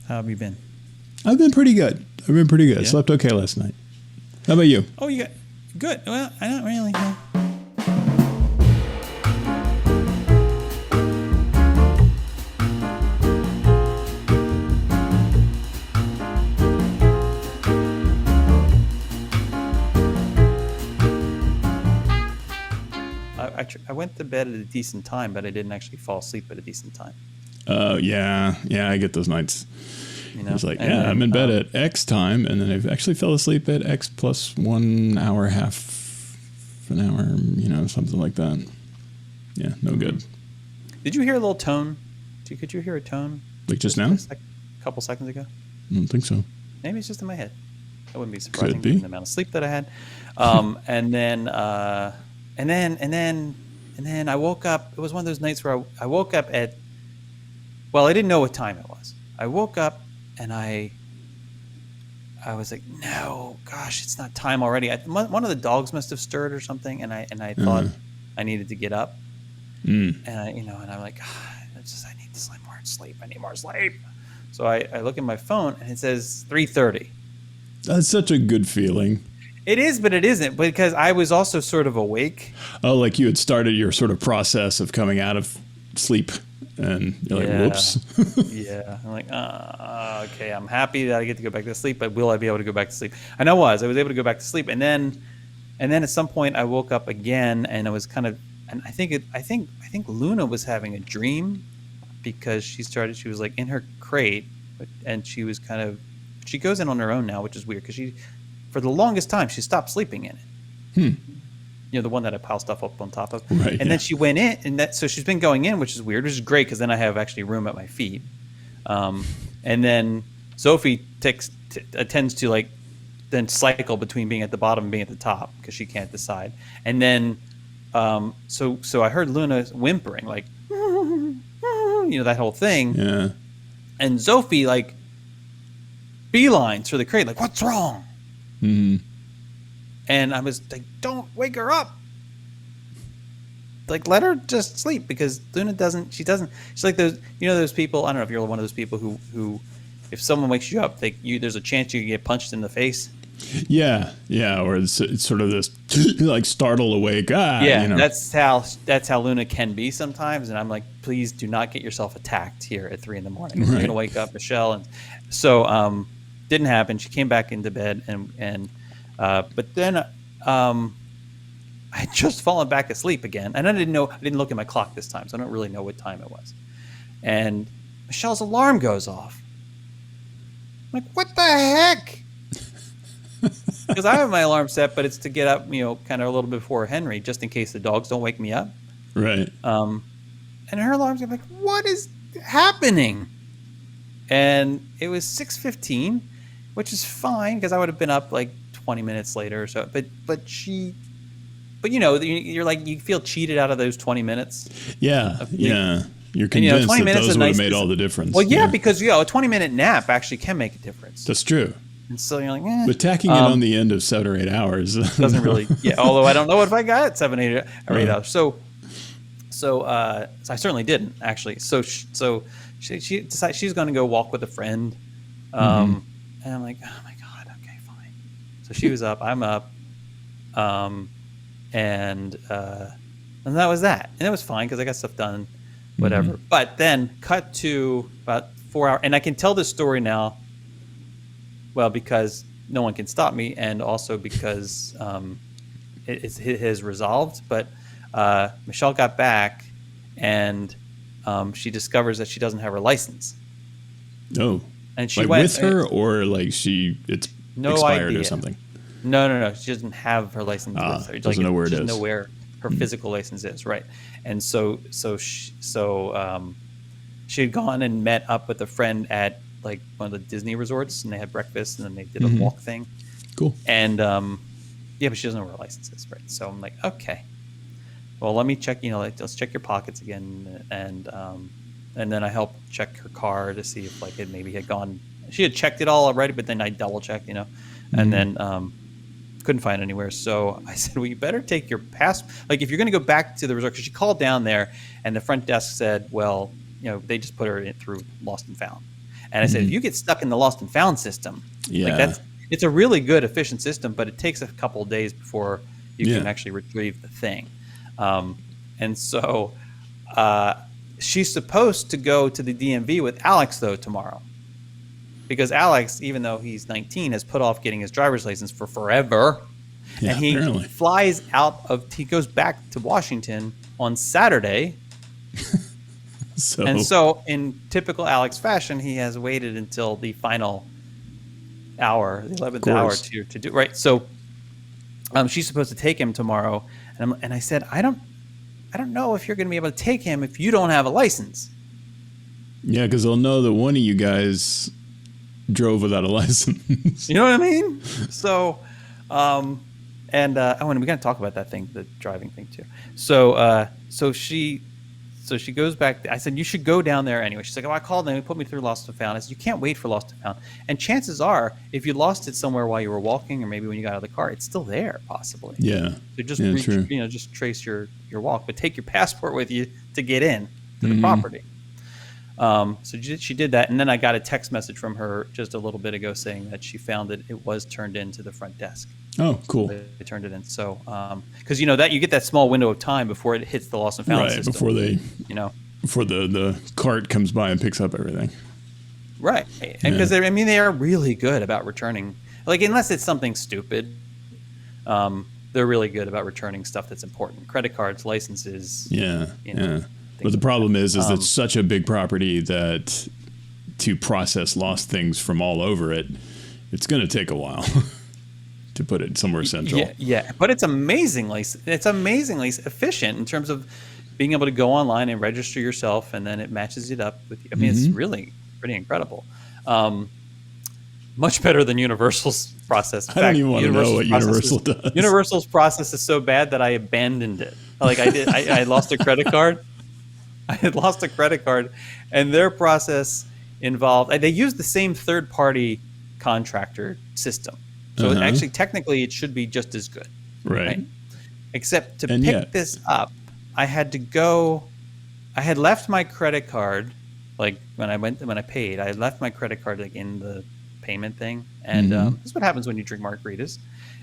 How have you been? I've been pretty good. I Yeah. slept okay last night. How about you? Oh, you got good. Well, I don't really know. I went to bed at a decent time, but I didn't actually fall asleep at a decent time. Oh, yeah. Yeah, I get those nights. You know, It's like, and yeah, then I'm in bed at X time, and then I actually fell asleep at X plus 1 hour, half an hour, something like that. Yeah, no good. Did you hear a little tone? Could you hear a tone? Like just now? A couple seconds ago. I don't think so. Maybe it's just in my head. That wouldn't be surprising Could be. given the amount of sleep that I had. And then I woke up. It was one of those nights where I woke up at. Well, I didn't know what time it was. I woke up and I was like, no, gosh, it's not time already. One of the dogs must have stirred or something, and I thought I needed to get up. And I'm like, I need to sleep more sleep. I need more sleep. So I look at my phone and it says 3:30. That's such a good feeling. It is, but it isn't, because I was also sort of awake. Oh, like you had started your sort of process of coming out of sleep, and you're like, whoops. Yeah. I'm like, okay, I'm happy that I get to go back to sleep, but will I be able to go back to sleep? And I was able to go back to sleep. And then at some point I woke up again, and I was kind of, and I think Luna was having a dream, because she was like in her crate, and she was she goes in on her own now, which is weird, because for the longest time, she stopped sleeping in it. The one that I pile stuff up on top of. Right, and then she went in, so she's been going in, which is weird, which is great, because then I have actually room at my feet. And then Sophie attends to then cycle between being at the bottom and being at the top, because she can't decide. And then, so I heard Luna whimpering, like, that whole thing. Yeah. And Sophie, beelines for the crate, like, what's wrong? Mm-hmm. And I was like, don't wake her up. Let her just sleep, because Luna she's like those people. I don't know if you're one of those people who if someone wakes you up, there's a chance you can get punched in the face. Yeah. Or it's sort of this startle awake. Yeah, that's how Luna can be sometimes. And I'm like, please do not get yourself attacked here at 3 a.m. Right. You're going to wake up Michelle. And so, didn't happen. She came back into bed, but then I had just fallen back asleep again, and I didn't look at my clock this time, so I don't really know what time it was. And Michelle's alarm goes off. I'm like, what the heck? Because I have my alarm set, but it's to get up, kind of a little bit before Henry, just in case the dogs don't wake me up. Right. And her alarm's like, what is happening? And it was 6:15, which is fine, because I would have been up 20 minutes later or so. But you're like, you feel cheated out of those 20 minutes. Yeah. Yeah. You're convinced 20 that minutes those is would have nice made all the difference. Well, yeah, because a 20-minute nap actually can make a difference. That's true. And so you're like, but tacking it on the end of 7 or 8 hours doesn't really. Yeah, although I don't know if I got 7, 8, or 8 hours. So I certainly didn't actually. So she decided she's going to go walk with a friend, and I'm like, oh my god, okay, fine. So she was up, I'm up, and that was that, and it was fine because I got stuff done, whatever. But then cut to about 4 hours, and I can tell this story now. Well, because no one can stop me, and also because it has resolved. But Michelle got back, and she discovers that she doesn't have her license. Oh, and she went with her, or it's no expired idea. or something. No. She doesn't have her license with her. Doesn't know where it is. She doesn't know where her physical license is, right? And so she had gone and met up with a friend at one of the Disney resorts, and they had breakfast, and then they did a walk thing. Cool. And but she doesn't know where her license is, right? So I'm like, okay, well, let me check. Let's check your pockets again, and then I helped check her car to see if it maybe had gone. She had checked it all already, but then I double checked, and then couldn't find it anywhere. So I said, well, you better take your pass. If you're going to go back to the resort, because she called down there, and the front desk said, well, they just put her in through lost and found. And I said, if you get stuck in the lost and found system, Yeah. it's a really good, efficient system, but it takes a couple of days before you can actually retrieve the thing. And so she's supposed to go to the DMV with Alex, though, tomorrow. Because Alex, even though he's 19, has put off getting his driver's license for forever. Yeah, and he apparently. he goes back to Washington on Saturday. So. And so, in typical Alex fashion, he has waited until the final hour, the 11th hour to do right. So, she's supposed to take him tomorrow, and I said, I don't know if you're going to be able to take him if you don't have a license. Yeah, because they'll know that one of you guys drove without a license. You know what I mean? So, and we got to talk about that thing, the driving thing too. So she goes back. I said, you should go down there anyway. She's like, I called them. They put me through Lost and Found. I said, you can't wait for Lost and Found. And chances are, if you lost it somewhere while you were walking, or maybe when you got out of the car, it's still there, possibly. Yeah. So just true. just trace your walk, but take your passport with you to get in to the property. So she did that, and then I got a text message from her just a little bit ago saying that she found that it was turned into the front desk. Oh, cool. They turned it in. So, because that you get that small window of time before it hits the lost and found system. Before they, before the cart comes by and picks up everything. Right, and because they are really good about returning. Like, unless it's something stupid, they're really good about returning stuff that's important. Credit cards, licenses. Yeah. But the problem is it's such a big property that to process lost things from all over it, it's going to take a while. To put it somewhere central. Yeah, but it's amazingly efficient in terms of being able to go online and register yourself, and then it matches it up with you. I mean, it's really pretty incredible. Much better than Universal's process. I don't even want to know what Universal does. Universal's process is so bad that I abandoned it. Like I did, I lost a credit card. I had lost a credit card, and their process involved. They use the same third-party contractor system. So actually, technically, it should be just as good. Right? Except to pick this up, I had left my credit card, like when I paid, I had left my credit card like in the payment thing. And this is what happens when you drink margaritas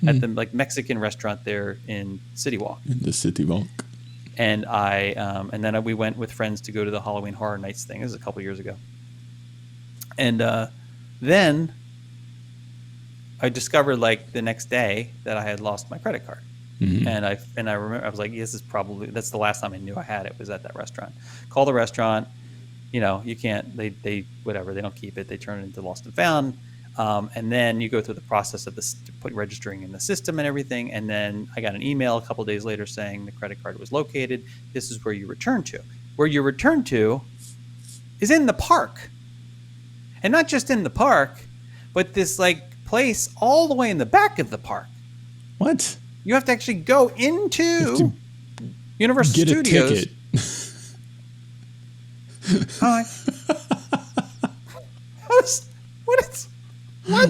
at the Mexican restaurant there in City Walk. In the City Walk. And then we went with friends to go to the Halloween Horror Nights thing. This was a couple years ago. And then I discovered like the next day that I had lost my credit card. And I remember I was like, that's the last time I knew I had it, was at that restaurant. Call the restaurant, you can't, they whatever, they don't keep it. They turn it into lost and found. And then you go through the process of registering in the system and everything. And then I got an email a couple of days later saying the credit card was located. This is where you return to. Where you return to is in the park. And not just in the park, but this like place all the way in the back of the park. What? You have to actually go into Universal Studios. Get a ticket.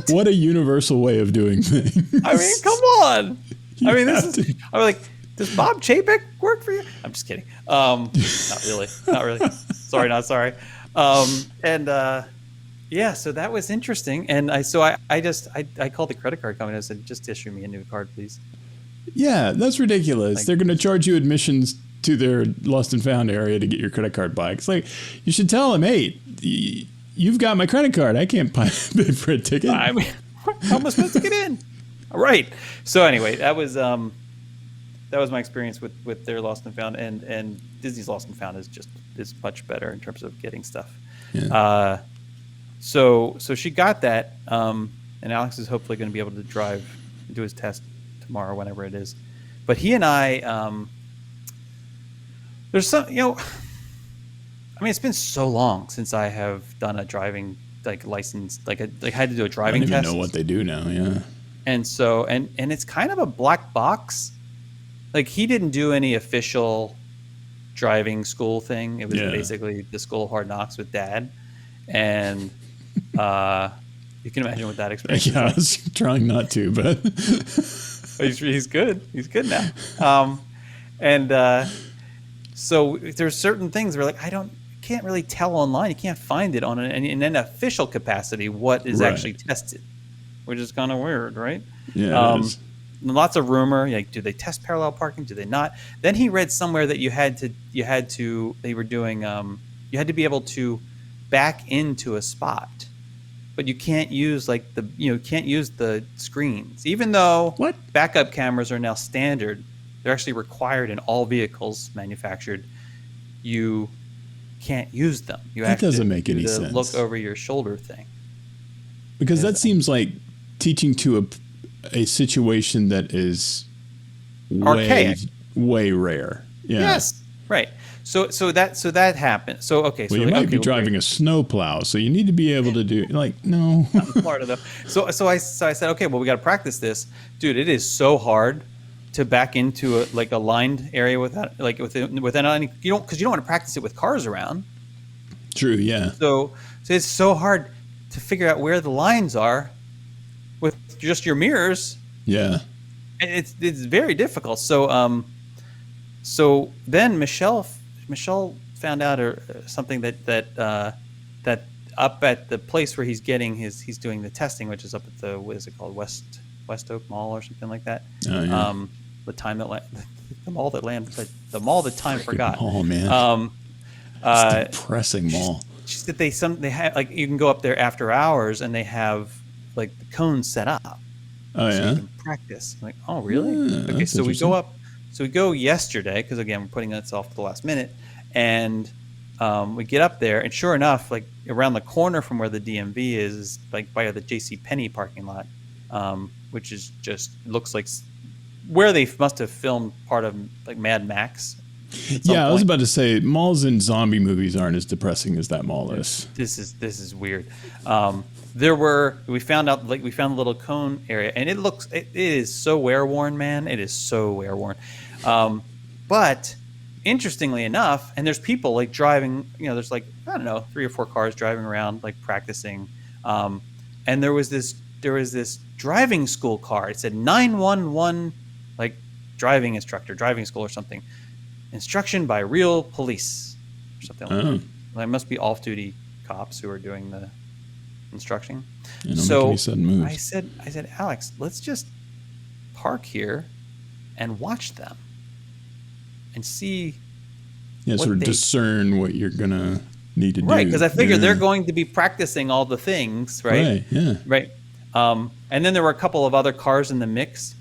What a universul way of doing things. I mean, come on. I mean, I was like, does Bob Chapek work for you? I'm just kidding. Not really. Sorry, not sorry. Yeah, so that was interesting. And I called the credit card company. I said, just issue me a new card, please. Yeah, that's ridiculous. They're going to charge you admissions to their lost and found area to get your credit card back. It's like, you should tell them, hey, you've got my credit card. I can't pay for a ticket. I mean, how am I supposed to get in? All right. So anyway, that was my experience with their lost and found, and Disney's lost and found is much better in terms of getting stuff. Yeah. So she got that, and Alex is hopefully going to be able to do his test tomorrow, whenever it is. But he and I, there's some, I mean, it's been so long since I have done a driving license, I had to do a driving test. I don't even know what they do now. Yeah. And so, and it's kind of a black box. Like, he didn't do any official driving school thing. It was basically the School of Hard Knocks with Dad. And you can imagine what that experience is like. I was trying not to, but he's good. He's good now. So there's certain things where, like, can't really tell online. You can't find it on in an official capacity what is actually tested, which is kind of weird, right? Yeah, it is. Lots of rumor. Like, do they test parallel parking? Do they not? Then he read somewhere that you had to they were doing you had to be able to back into a spot, but you can't use can't use the screens, even though What? backup cameras are now standard. They're actually required in all vehicles manufactured. You can't use them. That doesn't make any sense. Look over your shoulder thing. Because that seems like teaching to a situation that is archaic, way rare. Yeah. Yes, right. So that happened. So okay. Well, you might be driving a snowplow, so you need to be able to do no. Not in Florida though. So I said, okay, well, we got to practice this, dude. It is so hard to back into a lined area without any because you don't want to practice it with cars around. True. Yeah. So it's so hard to figure out where the lines are with just your mirrors. Yeah. And it's very difficult. So then Michelle found out something that up at the place where he's doing the testing, which is up at the, what is it called, West Oak Mall or something like that. Oh, yeah. The mall that time forgot. Oh man. It's depressing mall. Just that they have you can go up there after hours and they have the cones set up. Oh so yeah. you can practice. I'm like, oh really? Yeah, okay, so we go up. So we go yesterday because again we're putting this off to the last minute, and we get up there and sure enough, around the corner from where the DMV is by the J.C. Penney parking lot, which is just looks like where they must have filmed part of Mad Max. Yeah, I was about to say malls in zombie movies aren't as depressing as that mall is. This is weird. We found a little cone area, and it is so wear-worn, man. It is so wear-worn. But interestingly enough, and there's people driving, there's I don't know, 3 or 4 cars driving around practicing. And there was this driving school car. It said 911 driving instructor, driving school or something. Instruction by real police or something like that. Well, it must be off-duty cops who are doing the instruction. So I said, Alex, let's just park here and watch them and see. Yeah, sort of discern what you're gonna need to do. Right, because I figured they're going to be practicing all the things, right? Right. Yeah. Right. And then there were a couple of other cars in the mix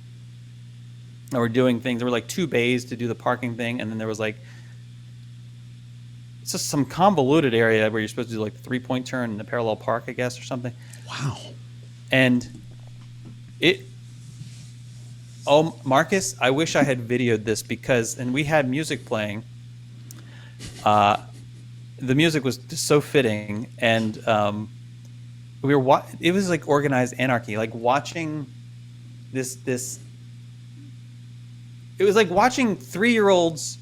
that were doing things. There were 2 bays to do the parking thing, and then there was it's just some convoluted area where you're supposed to do the 3-point turn and the parallel park, I guess, or something. Wow. And Marcus, I wish I had videoed this and we had music playing. The music was just so fitting, and it was organized anarchy, watching this. It was like watching 3-year-olds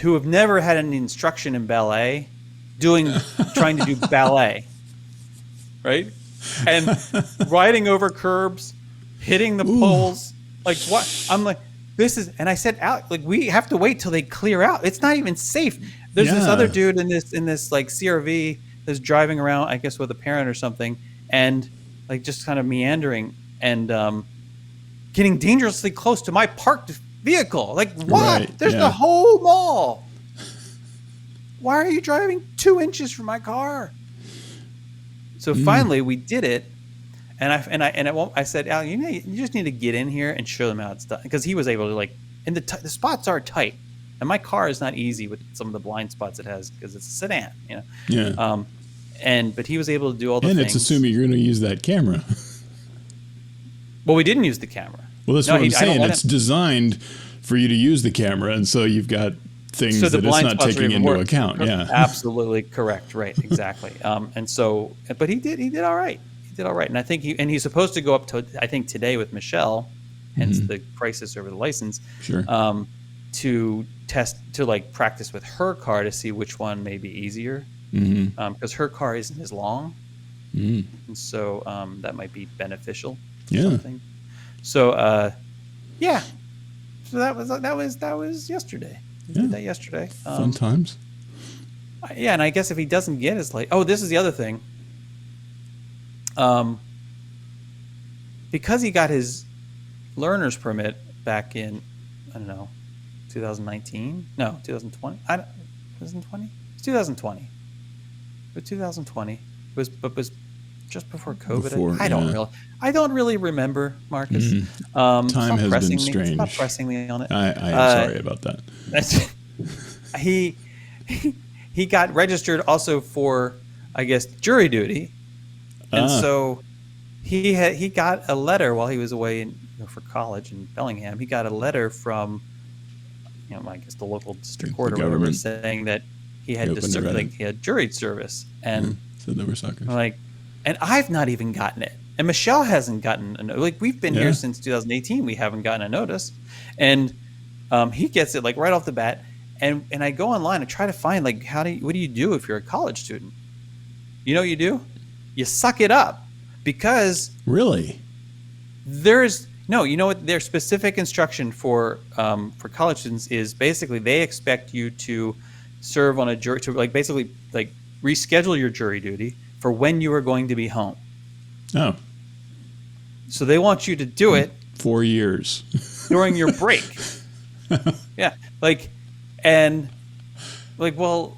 who have never had any instruction in ballet trying to do ballet, right? And riding over curbs, hitting the poles. What? I'm this is, and I said, Alex, we have to wait till they clear out. It's not even safe. There's this other dude in this CRV that's driving around, I guess with a parent or something, and just kind of meandering and getting dangerously close to my parked vehicle. What? Right, There's the whole mall. Why are you driving 2 inches from my car? So finally we did it. And I said, Al, you just need to get in here and show them how it's done. Because he was able to and the spots are tight. And my car is not easy with some of the blind spots it has because it's a sedan, Yeah. But he was able to do all the things. And it's assuming you're going to use that camera. Well, we didn't use the camera. Well, that's what I'm saying. It's designed for you to use the camera, and so you've got things that it's not taking into account. Yeah, absolutely correct. Right, exactly. But he did all right. He did all right, and I think he's supposed to go up to today with Michelle, hence the crisis over the license. Sure. To practice with her car to see which one may be easier, because her car isn't as long, and so that might be beneficial. Something. So yeah. So that was yesterday. We did that yesterday. Fun times. Yeah, and I guess if he doesn't get his this is the other thing. Um, because he got his learner's permit back in, I don't know, 2019? No, 2020. 2020? It's 2020. But 2020 was just before COVID. I don't really remember, Marcus. Time has been strange. Stop pressing me on it. I am sorry about that. He got registered also for, I guess, jury duty, and so he got a letter while he was away for college in Bellingham. He got a letter from, I guess the local district court or whatever, saying that he had he had jury service, and so they were suckers. And I've not even gotten it, and Michelle hasn't gotten a notice. We've been here since 2018. We haven't gotten a notice, and he gets it right off the bat. And I go online and try to find what do you do if you're a college student? You know what you do? You suck it up, because really there's their specific instruction for college students is basically they expect you to serve on a jury, to basically reschedule your jury duty for when you are going to be home. Oh. So they want you to do it 4 years during your break. Yeah. Well,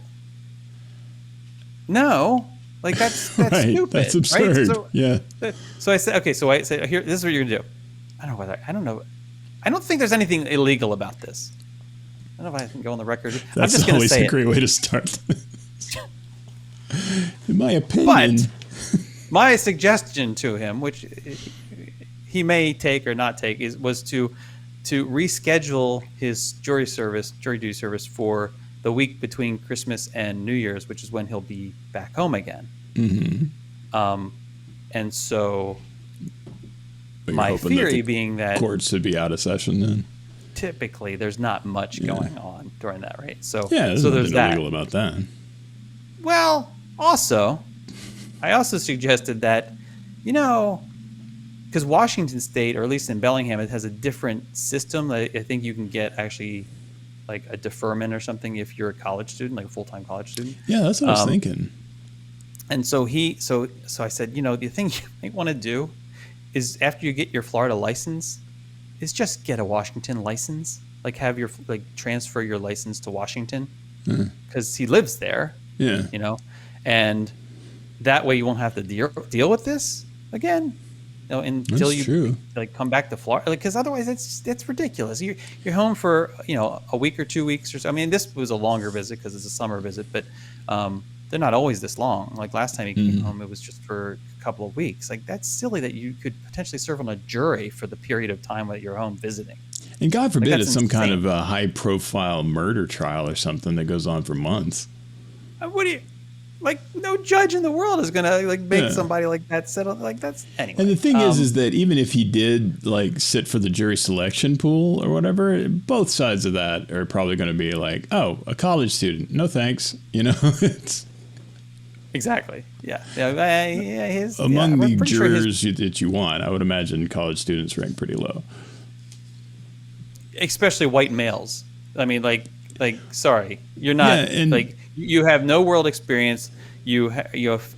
no. That's right, stupid. That's absurd. Right? So, yeah. So I said, okay, here, this is what you're going to do. I don't know. I don't think there's anything illegal about this. I don't know if I can go on the record. That's I'm just going to say always a great way to start. In my opinion. But my suggestion to him, which he may take or not take, was to reschedule his jury duty service for the week between Christmas and New Year's, which is when he'll be back home again. Mm-hmm. And so my theory being that courts should be out of session then. Typically, there's not much going on during that, right? So there's nothing illegal about that. Well, I also suggested that, because Washington State, or at least in Bellingham, it has a different system. I think you can get actually a deferment or something if you're a college student, a full-time college student. Yeah, that's what I was thinking. And so I said, the thing you might want to do is after you get your Florida license, is just get a Washington license. Have your transfer your license to Washington, because he lives there. Yeah. And that way you won't have to deal with this again. Until That's true. Come back to Florida, because otherwise it's ridiculous. You're home for a week or 2 weeks or so. I mean, this was a longer visit because it's a summer visit, but they're not always this long. Last time he came home, it was just for a couple of weeks. That's silly that you could potentially serve on a jury for the period of time that you're home visiting. And God forbid it's some insane. kind of a high-profile murder trial or something that goes on for months. What do you? No judge in the world is gonna make somebody like that settle. That's anyway. And the thing is that even if he did sit for the jury selection pool or whatever, both sides of that are probably going to be a college student, no thanks. It's exactly. Yeah. Among the jurors that you want, I would imagine college students rank pretty low. Especially white males. I mean, sorry, you're not you have no world experience. You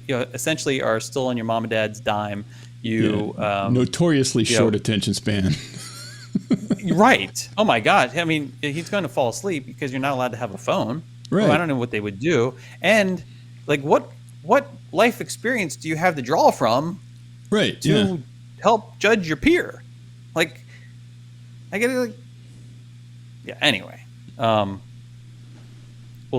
essentially are still on your mom and dad's dime. Notoriously short attention span. Right. Oh my God. I mean, he's going to fall asleep because you're not allowed to have a phone. Right. Well, I don't know what they would do. And what life experience do you have to draw from? Right. To help judge your peer? I get it. Yeah. Anyway, we'll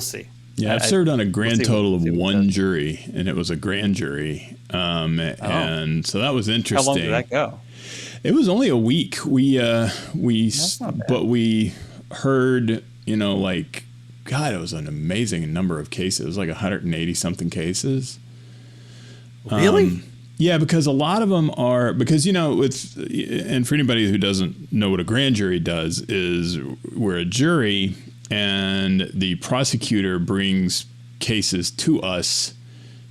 see. Yeah, I've served on a grand total of one jury, and it was a grand jury. And so that was interesting. How long did that go? It was only a week. We heard, God, it was an amazing number of cases. It was 180 something cases. Really? Yeah, because a lot of them are, because, and for anybody who doesn't know what a grand jury does, is we're a jury and the prosecutor brings cases to us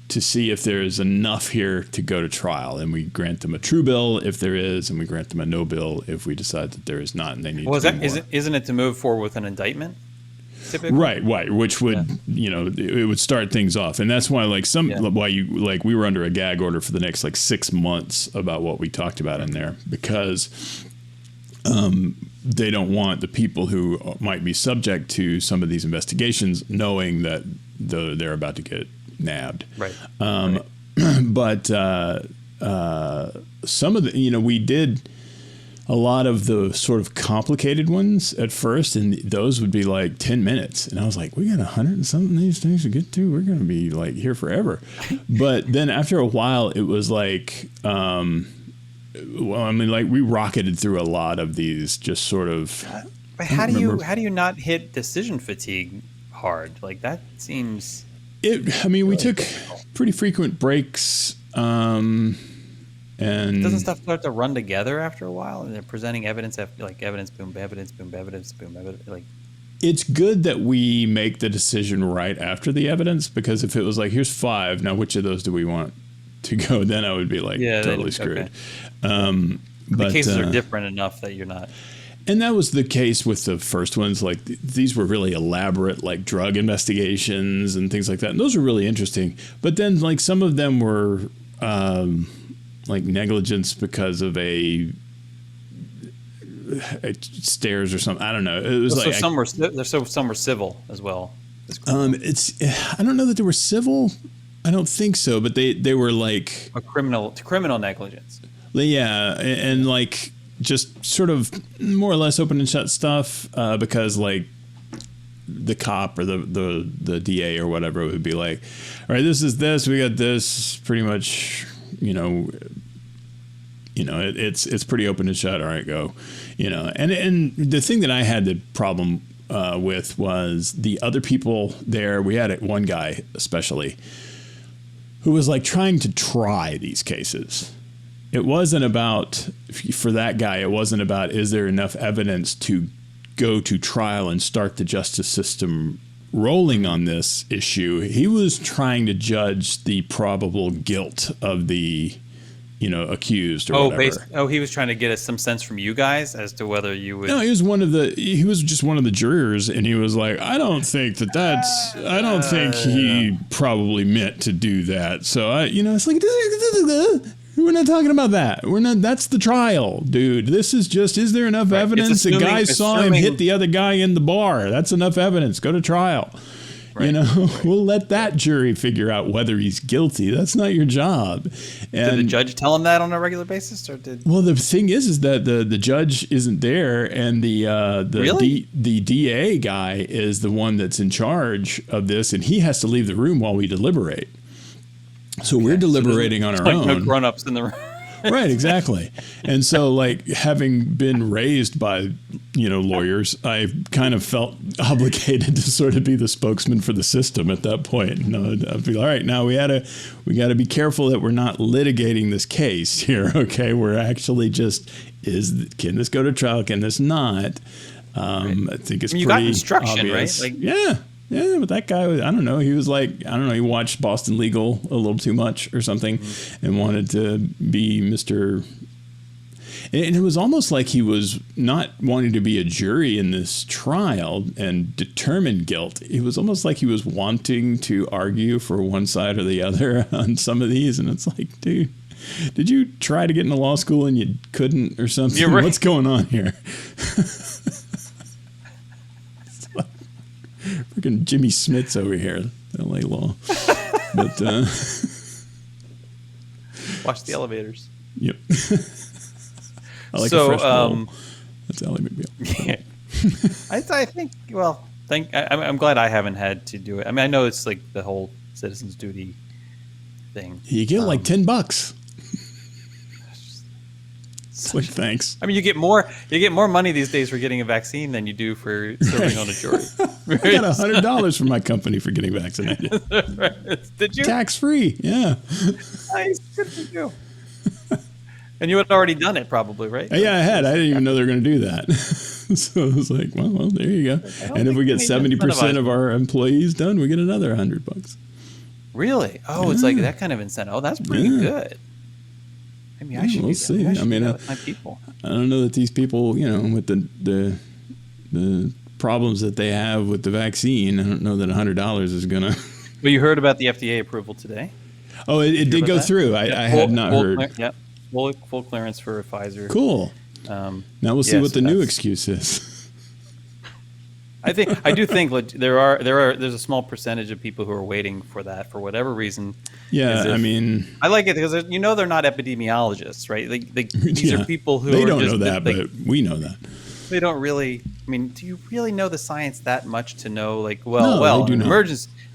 to see if there is enough here to go to trial. And we grant them a true bill if there is, and we grant them a no bill if we decide that there is not and they need to be more. Isn't it to move forward with an indictment? typically. Right, which would it would start things off, and that's why we were under a gag order for the next 6 months about what we talked about in there, because they don't want the people who might be subject to some of these investigations knowing that they're about to get nabbed. Right. But some of the, we did a lot of the sort of complicated ones at first, and those would be 10 minutes. And I was like, we got 100 and something of these things to get to. We're going to be here forever. But then after a while, it was we rocketed through a lot of these just sort of. But how do you not hit decision fatigue hard? That seems. We took pretty frequent breaks. And doesn't stuff start to run together after a while? And they're presenting evidence after evidence, boom, evidence, boom, evidence, boom, evidence. It's good that we make the decision right after the evidence, because if it was here's 5, now which of those do we want to go? Then I would be totally screwed. Okay. But the cases are different enough that you're not. And that was the case with the first ones. These were really elaborate, drug investigations and things like that. And those were really interesting. But then some of them were negligence because of a stairs or something. I don't know. It was some were civil as well. I don't know that they were civil. I don't think so. But they were a criminal negligence. Yeah, and just sort of more or less open and shut stuff because the cop or the DA or whatever would be all right, this is this, we got this, pretty much, it's pretty open and shut. All right, go, and the thing that I had the problem with was the other people there. We had one guy especially who was trying to try these cases. It wasn't about, for that guy, it wasn't about, is there enough evidence to go to trial and start the justice system rolling on this issue. He was trying to judge the probable guilt of the, accused or whatever. He was trying to get some sense from you guys as to whether you would. No, he was just one of the jurors, and he was like, I don't think I don't think he probably meant to do that. So it's we're not talking about that. That's the trial, dude. This is just, is there enough evidence? The guy saw him hit the other guy in the bar. That's enough evidence. Go to trial. Right. We'll let that jury figure out whether he's guilty. That's not your job. Did the judge tell him that on a regular basis, or did? Well, the thing is that the judge isn't there, and the DA guy is the one that's in charge of this, and he has to leave the room while we deliberate. So we're deliberating on our own. No grown-ups in the room. Right, exactly. And so, having been raised by, lawyers, I kind of felt obligated to sort of be the spokesman for the system at that point. I'd be all right, now we got to be careful that we're not litigating this case here, okay? We're actually just, can this go to trial? Can this not? Right. I think it's pretty obvious. You got instruction, right? Yeah. Yeah, but that guy, I don't know. He was he watched Boston Legal a little too much or something, and wanted to be Mr. And it was almost like he was not wanting to be a jury in this trial and determine guilt. It was almost like he was wanting to argue for one side or the other on some of these. And it's like, dude, did you try to get into law school and you couldn't or something? You're right. What's going on here? Freaking Jimmy Smits over here, LA Law. But watch the elevators. Yep. I like a fresh bowl. That's Ally McBeal. I think. Well, I'm glad I haven't had to do it. I mean, I know it's the whole citizen's duty thing. You get $10. Thanks. I mean, you get more money these days for getting a vaccine than you do for serving on a jury. I got $100 from my company for getting vaccinated. Did you? Tax free. Yeah. Nice. Good for you. And you had already done it, probably, right? Yeah, I had. I didn't even know they were going to do that. So I was like, well, there you go. And if we get 70% of our employees done, we get another $100. Really? Oh, it's that kind of incentive. Oh, that's pretty good. Maybe I should. We'll see. I mean, my people. I don't know that these people, with the problems that they have with the vaccine, I don't know that $100 is going to. Well, you heard about the FDA approval today. Oh, it did go through. I had not heard. Full clearance for Pfizer. Cool. Now we'll see what the new excuse is. I do think there's a small percentage of people who are waiting for that for whatever reason. Yeah, I mean, I like it because they're not epidemiologists, right? These are people who they don't know that, but we know that. They don't really. I mean, do you really know the science that much to know? They do not. In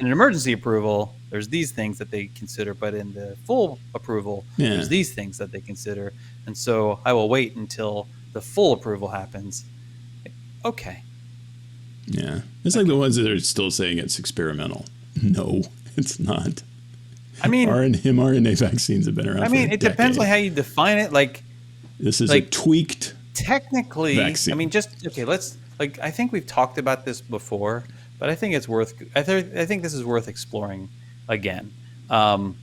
an emergency approval, there's these things that they consider, but in the full approval, there's these things that they consider. And so I will wait until the full approval happens. Okay. Yeah. It's like the ones that are still saying it's experimental. No, it's not. I mean, mRNA vaccines have been around for a decade. Depends on how you define it. Like, this is a tweaked technically vaccine. I mean, I think we've talked about this before, but I think it's worth. I think this is worth exploring again. And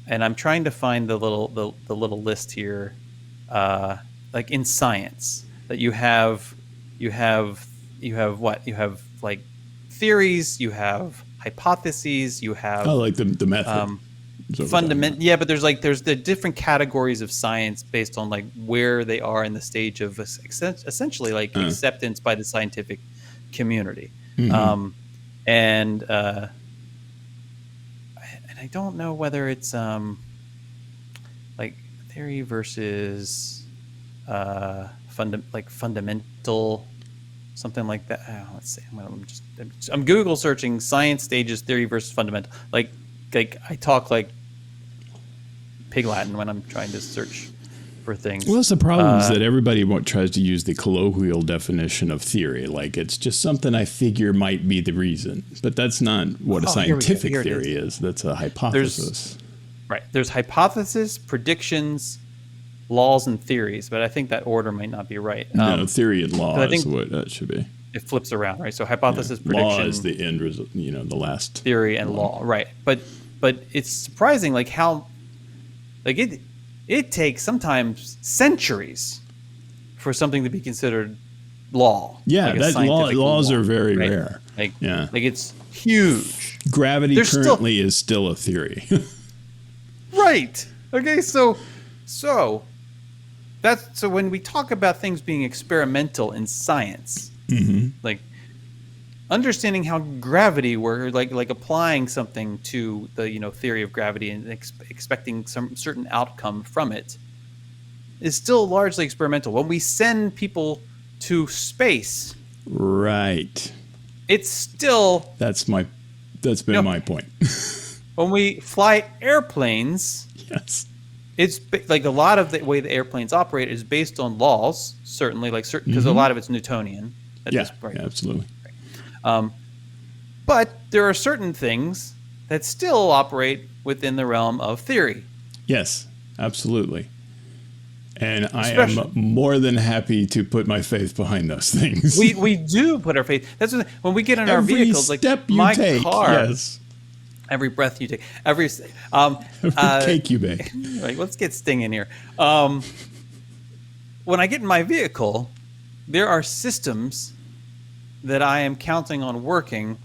I'm trying to find the little list here, like in science, that you have like theories, you have hypotheses, you have like the method. But there's the different categories of science based on like where they are in the stage of essentially like acceptance by the scientific community. Mm-hmm. And I don't know whether it's like theory versus fundamental, something like that. Let's see. I'm Google searching science stages theory versus fundamental. Like I talk like pig Latin when I'm trying to search for things. Well, that's the problem is that everybody tries to use the colloquial definition of theory. Like it's just something I figure might be the reason, but that's not what a scientific theory is. That's a hypothesis. There's hypothesis, predictions, laws, and theories, but I think that order might not be right. No, theory and law is what that should be. It flips around, right? So hypothesis, prediction, law is the end result. The last theory and law, right? But it's surprising, like how, like it takes sometimes centuries for something to be considered law. Yeah, like laws are very right? rare. Like it's huge. Gravity currently is still a theory. Right. Okay. So when we talk about things being experimental in science, like understanding how gravity works, like applying something to the theory of gravity and expecting some certain outcome from it, is still largely experimental. When we send people to space, right, it's still that's been my point. When we fly airplanes, yes. It's like a lot of the way the airplanes operate is based on laws, certainly, because a lot of it's Newtonian. Yeah, absolutely. But there are certain things that still operate within the realm of theory. Yes, absolutely. And I am more than happy to put my faith behind those things. We do put our faith. That's when we get in our vehicles, like step you my take, car. Yes. Every breath you take, every cake you bake. Like, let's get Sting in here. When I get in my vehicle, there are systems that I am counting on working.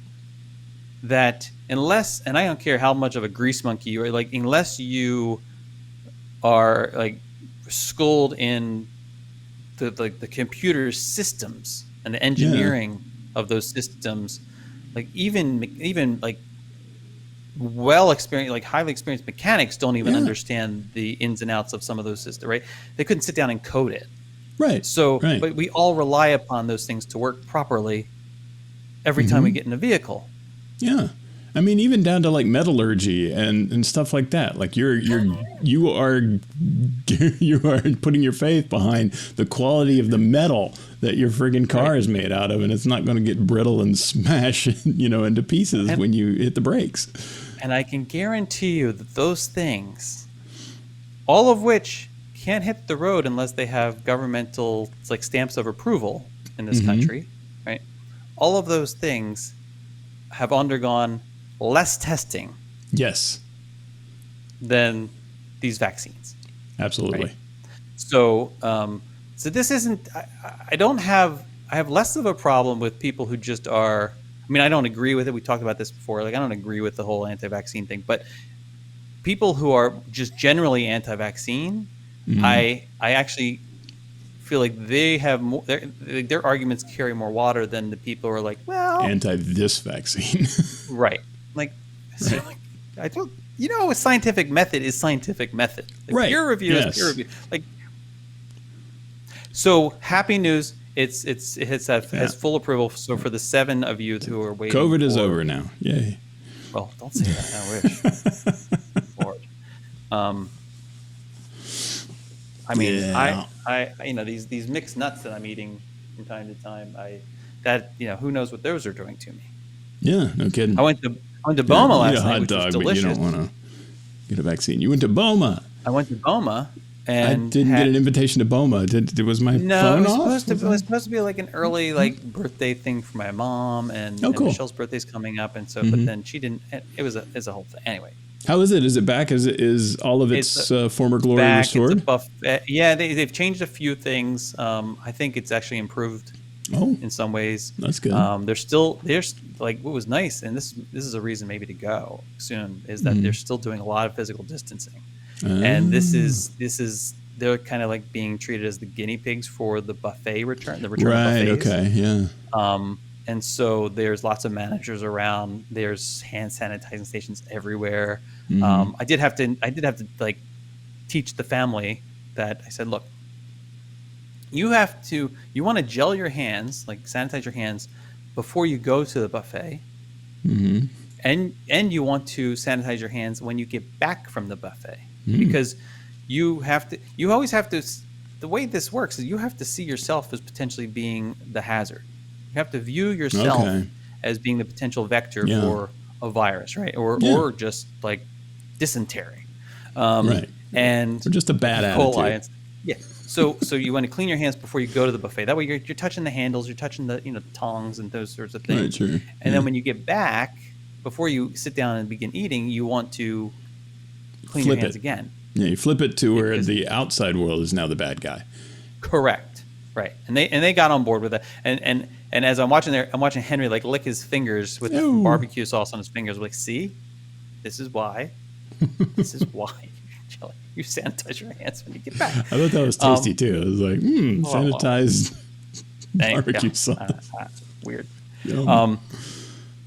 That unless, and I don't care how much of a grease monkey you are, like unless you are like schooled in the computer systems and the engineering of those systems, like even like well experienced, like highly experienced mechanics don't even understand the ins and outs of some of those systems, right? They couldn't sit down and code it. Right. So, but we all rely upon those things to work properly every time we get in a vehicle. Yeah. I mean, even down to like metallurgy and stuff like that. Like you are putting your faith behind the quality of the metal that your friggin' car is made out of, and it's not going to get brittle and smash, into pieces when you hit the brakes. And I can guarantee you that those things, all of which can't hit the road unless they have governmental like stamps of approval in this country, right? All of those things have undergone less testing, yes, than these vaccines. Absolutely. Right? So, so this isn't. I don't have have less of a problem with people who just are. I mean, I don't agree with it. We talked about this before. Like, I don't agree with the whole anti-vaccine thing, but people who are just generally anti-vaccine, I actually feel like they have more. Their arguments carry more water than the people who are like, well, anti this vaccine. right? Like, so, like, I don't. A scientific method is scientific method. Like, right. Peer review is peer review. Like, so happy news. It has full approval. So for the 7 of you who are waiting, COVID is over now. Yay. Well, don't say that. I wish. Lord. I mean, I these mixed nuts that I'm eating from time to time. Who knows what those are doing to me. Yeah, no kidding. I went to Boma last night, which was delicious. But you don't want to get a vaccine. You went to Boma. I went to Boma. And I didn't get an invitation to Boma. Was my phone off? It was supposed to be like an early birthday thing for my mom, and Michelle's birthday's coming up, and so but then she didn't. It was a whole thing. Anyway, how is it? Is it back? Is all of its former glory restored? Yeah, they've changed a few things. I think it's actually improved. In some ways, that's good. There's like what was nice, and this is a reason maybe to go soon, is that they're still doing a lot of physical distancing. And this is they're kind of like being treated as the guinea pigs for the return of buffets. Right. Okay. Yeah. And so there's lots of managers around. There's hand sanitizing stations everywhere. I did have to like teach the family that I said, look, you want to gel your hands, like sanitize your hands before you go to the buffet. And you want to sanitize your hands when you get back from the buffet. Because you always have to, the way this works is you have to see yourself as potentially being the hazard. You have to view yourself as being the potential vector for a virus, right? Or just like dysentery. Right. And or just a bad attitude. Yeah. So you want to clean your hands before you go to the buffet. That way you're touching the handles, you're touching the tongs and those sorts of things. Right, sure. And then when you get back, before you sit down and begin eating, you want to clean your hands again. Yeah, you flip it to where the outside world is now the bad guy. Correct. Right. And they got on board with it. And as I'm watching Henry like lick his fingers with barbecue sauce on his fingers. Like, see, this is why. You sanitize your hands when you get back. I thought that was tasty too. It was like, sanitized barbecue sauce. Weird.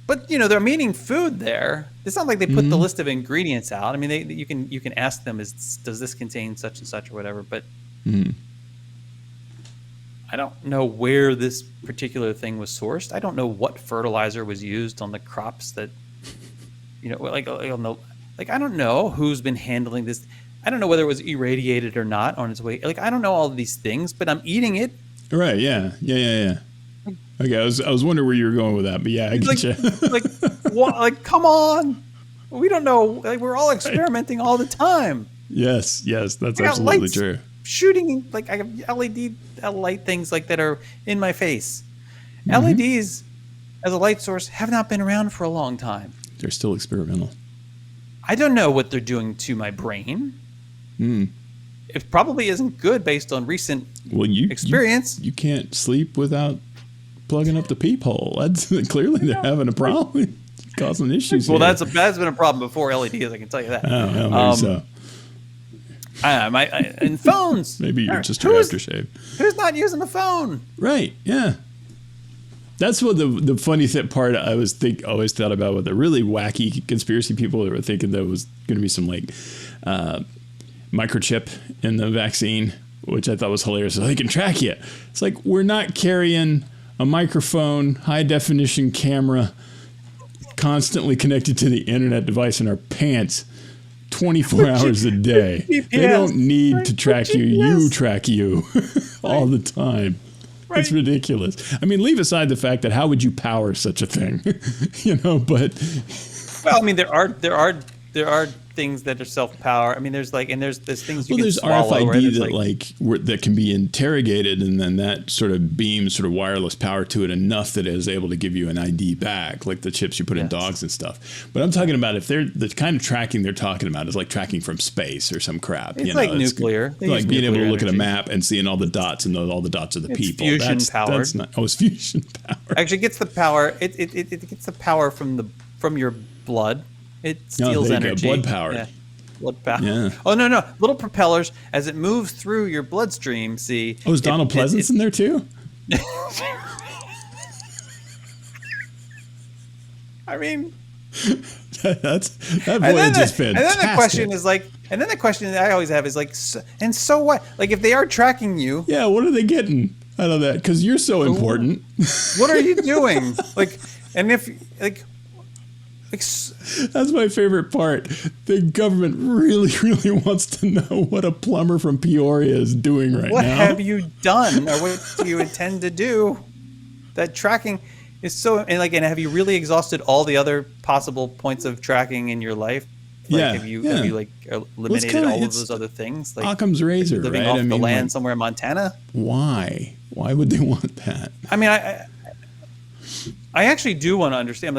But they're meeting food there. It's not like they put the list of ingredients out. I mean, you can ask them, does this contain such and such or whatever? But I don't know where this particular thing was sourced. I don't know what fertilizer was used on the crops that, I don't know who's been handling this. I don't know whether it was irradiated or not on its way. Like, I don't know all of these things, but I'm eating it. Right. Yeah. Okay, I was wondering where you were going with that, but yeah, I get you. Like, come on. We don't know. Like, we're all experimenting all the time. Yes, that's absolutely true. Shooting, like, I have LED light things like that are in my face. LEDs as a light source have not been around for a long time. They're still experimental. I don't know what they're doing to my brain. It probably isn't good based on recent experience. You can't sleep without plugging up the peephole. That's clearly they're having a problem, causing issues. Well, that's been a problem before LEDs. I can tell you that. Maybe so. And phones. Maybe you're just your aftershave. Who's not using the phone? Right. Yeah. That's what the funny part I always thought about with the really wacky conspiracy people that were thinking there was going to be some like microchip in the vaccine, which I thought was hilarious. So they can track you. It's like, we're not carrying a microphone, high definition camera, constantly connected to the internet device in our pants 24 hours a day. They don't need to track you. You track you all the time. Right. It's ridiculous. I mean, leave aside the fact that how would you power such a thing? But well, I mean, there are there are things that are self-power. I mean, there's things you Well, can there's swallow, right? RFID It's that can be interrogated, and then that sort of beams sort of wireless power to it enough that it is able to give you an ID back, like the chips you put in Yes. dogs and stuff. But I'm talking about if they're the kind of tracking they're talking about is like tracking from space or some crap. It's like nuclear. They like use being able to nuclear look at a energy. map and seeing all the dots, and all the dots are the It's people. fusion powered. That's not. Oh, it's fusion power. Actually, it gets the power. It gets the power from your blood. It steals there you go. energy. Blood powered. Yeah. Blood power. Yeah. Oh no! Little propellers as it moves through your bloodstream. See. Oh, is Donald Pleasance in there too? I mean, that and voyage then is fantastic. and then the question that I always have is like, so what? Like, if they are tracking you, Yeah, what are they getting out of that? Because you're so important. what are you doing? Like, and if like. That's my favorite part. The government really, really wants to know what a plumber from Peoria is doing right What now. have you done, or what do you intend to do? That tracking is so, and have you really exhausted all the other possible points of tracking in your life? Like, Yeah, have you yeah. eliminated kinda- all of it's those other things? Like Occam's razor, living right? off I the mean, land like, somewhere in Montana. why? Why would they want that? I mean, I actually do want to understand.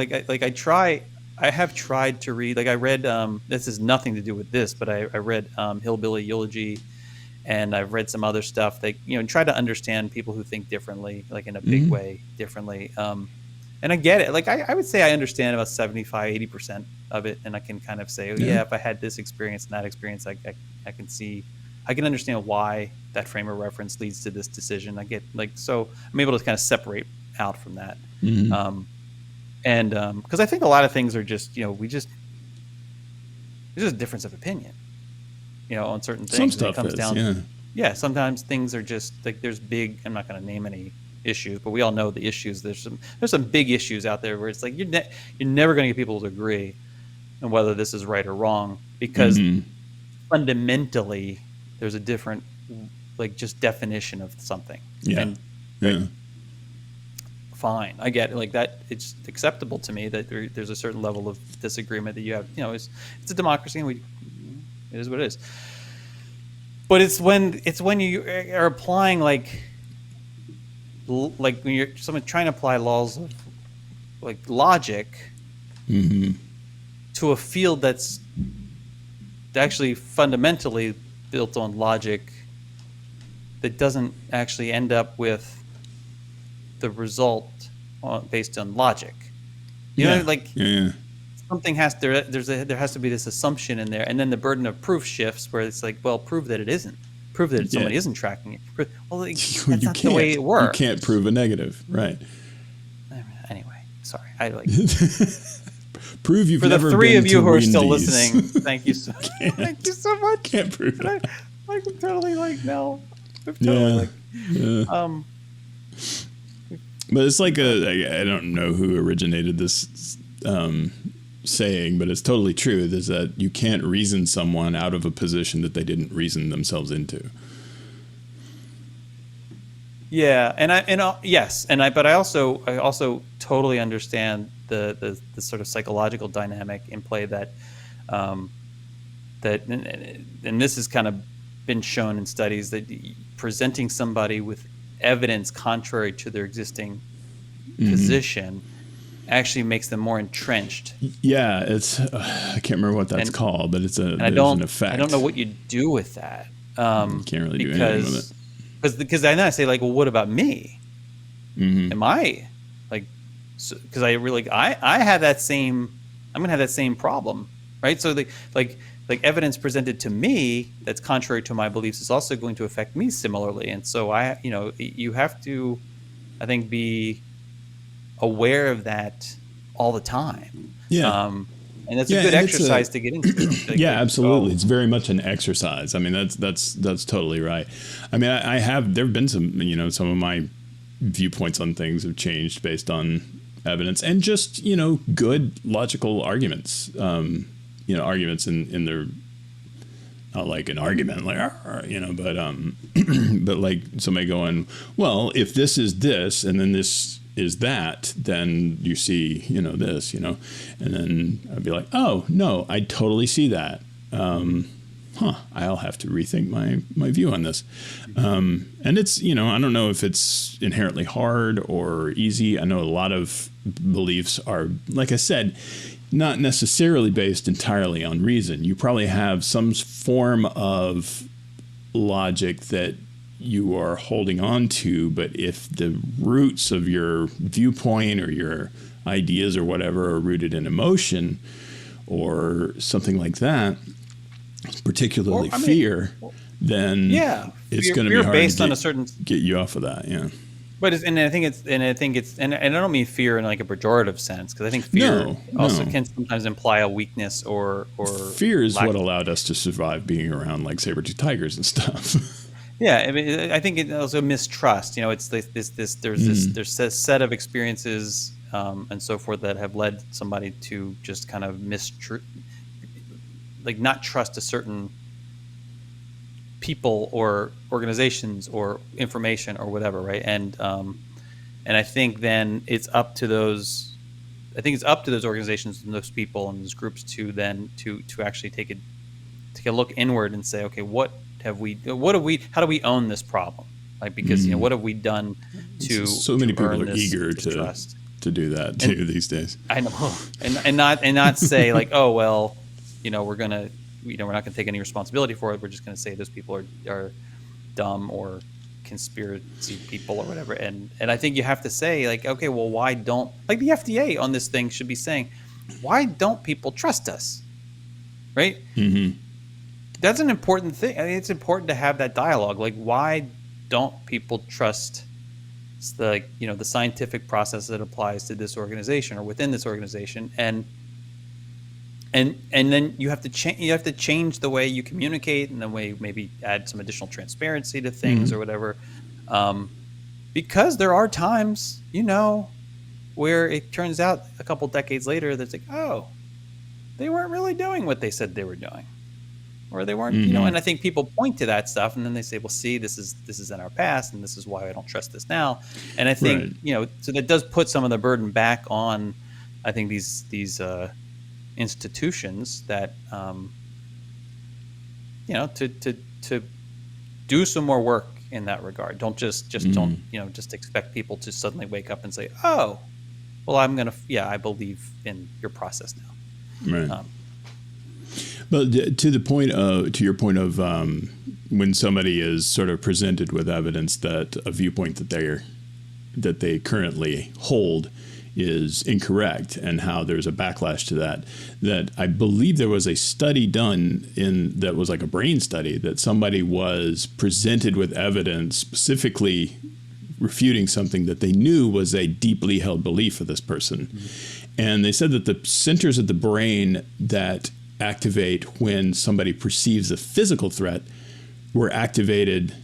I have tried to read. Like, I read. This has nothing to do with this, but I read Hillbilly Eulogy, and I've read some other stuff that try to understand people who think differently, like in a big way, differently. And I get it. Like, I would say I understand about 75, 80% of it, and I can kind of say, yeah, if I had this experience and that experience, I can understand why that frame of reference leads to this decision. I get so I'm able to kind of separate out from that. Mm-hmm. And because I think a lot of things are just there's just a difference of opinion, on certain things. Some stuff it comes is, down, yeah. Sometimes things are just like there's big. I'm not going to name any issues, but we all know the issues. There's some big issues out there where it's like you're never going to get people to agree on whether this is right or wrong, because fundamentally there's a different just definition of something. Yeah. And, Yeah. Fine, I get it. Like that, it's acceptable to me that there's a certain level of disagreement that you have. It's a democracy, and it is what it is. But it's when you are applying like when you're someone trying to apply laws of logic to a field that's actually fundamentally built on logic, that doesn't actually end up with the result based on logic. Something has there has to be this assumption in there, and then the burden of proof shifts, where it's like, well, prove that it isn't. Prove that somebody isn't tracking it. Well, that's not the way it works. You can't prove a negative, right? Anyway, sorry. I prove you've for the never three been of you to who are still Wendy's. listening. Thank you so thank you so much. Can't prove it. I'm totally no. I'm totally Yeah. But it's like I don't know who originated this saying, but it's totally true. Is that you can't reason someone out of a position that they didn't reason themselves into. Yeah, but I also totally understand the sort of psychological dynamic in play that and this has kind of been shown in studies, that presenting somebody with evidence contrary to their existing position actually makes them more entrenched. Yeah, it's I can't remember what that's called, but it's an effect. I don't know what you do with that. You can't really do anything with it. Because then I say, like, well, what about me? Am I because I have that same, I'm gonna have that same problem, right? So like evidence presented to me that's contrary to my beliefs is also going to affect me similarly, and so you have to, I think, be aware of that all the time. Yeah. And that's a good exercise to get into. Yeah, absolutely. It's very much an exercise. I mean, that's totally right. I mean, there have been some of my viewpoints on things have changed based on evidence and just, good logical arguments. Arguments in their, not like an argument, but like somebody going, well, if this is this, and then this is that, then you see, this, and then I'd be like, oh, no, I totally see that. I'll have to rethink my view on this. And it's, I don't know if it's inherently hard or easy. I know a lot of beliefs are, like I said, not necessarily based entirely on reason. You probably have some form of logic that you are holding on to, but if the roots of your viewpoint or your ideas or whatever are rooted in emotion or something like that, particularly fear, then it's going to be hard based to on a certain get you off of that. Yeah. But I think it's and I don't mean fear in like a pejorative sense, because I think fear also can sometimes imply a weakness or fear is what allowed us to survive being around like saber-tooth tigers and stuff. Yeah, I mean, I think it also mistrust. It's there's this set of experiences and so forth that have led somebody to just kind of not trust a certain people or organizations or information or whatever, right? And I think then it's up to those. I think it's up to those organizations and those people and those groups to then to actually take a look inward and say, okay, how do we own this problem? Like, because what have we done to so many to people are eager to do that too these days. I know, and not say like, oh well, we're not gonna take any responsibility for it. We're just gonna say those people are dumb or conspiracy people or whatever. And I think you have to say like, okay, well, why don't, like, the FDA on this thing should be saying, why don't people trust us, right? Mm-hmm. That's an important thing. I mean, it's important to have that dialogue. Like, why don't people trust the scientific process that applies to this organization or within this organization? And then you have to change the way you communicate, and the way maybe add some additional transparency to things or whatever. Because there are times, where it turns out a couple decades later that's like, oh, they weren't really doing what they said they were doing. Or they weren't, and I think people point to that stuff, and then they say, well, see, this is in our past, and this is why I don't trust this now. And I think, so that does put some of the burden back on, I think, these institutions that, to do some more work in that regard. Don't just expect people to suddenly wake up and say, oh, well, I believe in your process now. Right. But to your point of when somebody is sort of presented with evidence that a viewpoint that they currently hold is incorrect, and how there's a backlash to that I believe there was a study done that was like a brain study, that somebody was presented with evidence specifically refuting something that they knew was a deeply held belief of this person. And they said that the centers of the brain that activate when somebody perceives a physical threat were activated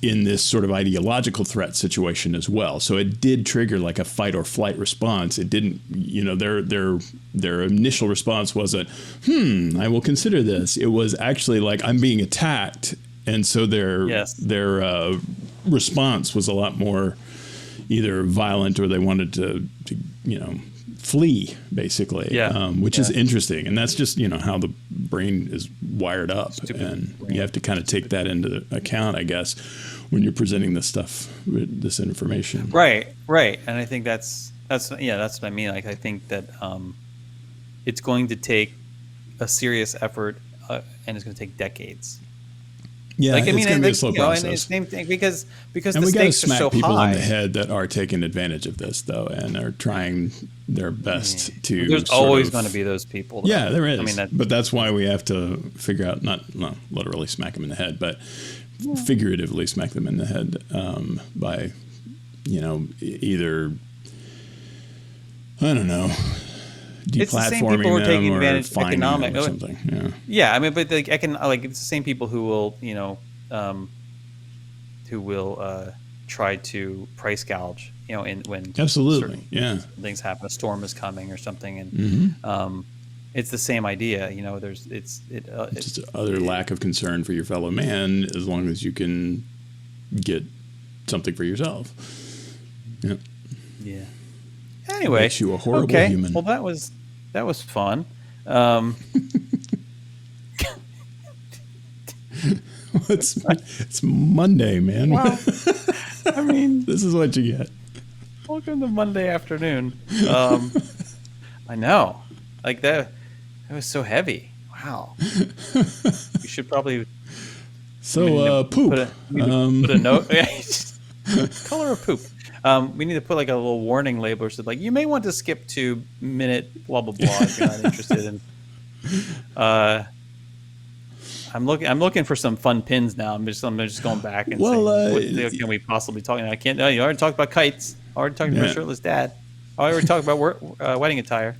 in this sort of ideological threat situation as well. So it did trigger like a fight or flight response. It didn't, their initial response wasn't, I will consider this. It was actually like, I'm being attacked. And so their response was a lot more either violent, or they wanted to flee, basically, which is interesting. And that's just, how the brain is wired up. You have to kind of take that into account, I guess, when you're presenting this stuff, this information. Right. And I think that's what I mean. Like, I think that it's going to take a serious effort, and it's going to take decades. Yeah, it's going to be a slow process. And it's the same thing because we the stakes are so high. People people in the head that are taking advantage of this, though, and are trying their best to. There's always going to be those people. Though. Yeah, there is. I mean, but that's why we have to figure out, not literally smack them in the head, but figuratively smack them in the head by, either, I don't know, deplatforming them or fining them or something. Yeah, I mean, but it's the same people who will try to price gouge, when absolutely things happen, a storm is coming or something, and it's the same idea. It's just other lack of concern for your fellow man, as long as you can get something for yourself. Yeah. Yeah. Anyway, Makes you a horrible okay. human. Well, that was fun. Um, It's Monday, man. well, I mean, This is what you get. welcome to Monday afternoon. I know, like that. It was so heavy. Wow. You should probably So, poop. put a note. Color of poop. We need to put like a little warning label or something. Like, you may want to skip to minute blah blah blah if you're not interested in. I'm looking for some fun pins now. I'm just going back and saying, what can we possibly talk about? I can't. No, you already talked about kites. Already talked about shirtless dad. I already talked about wedding attire.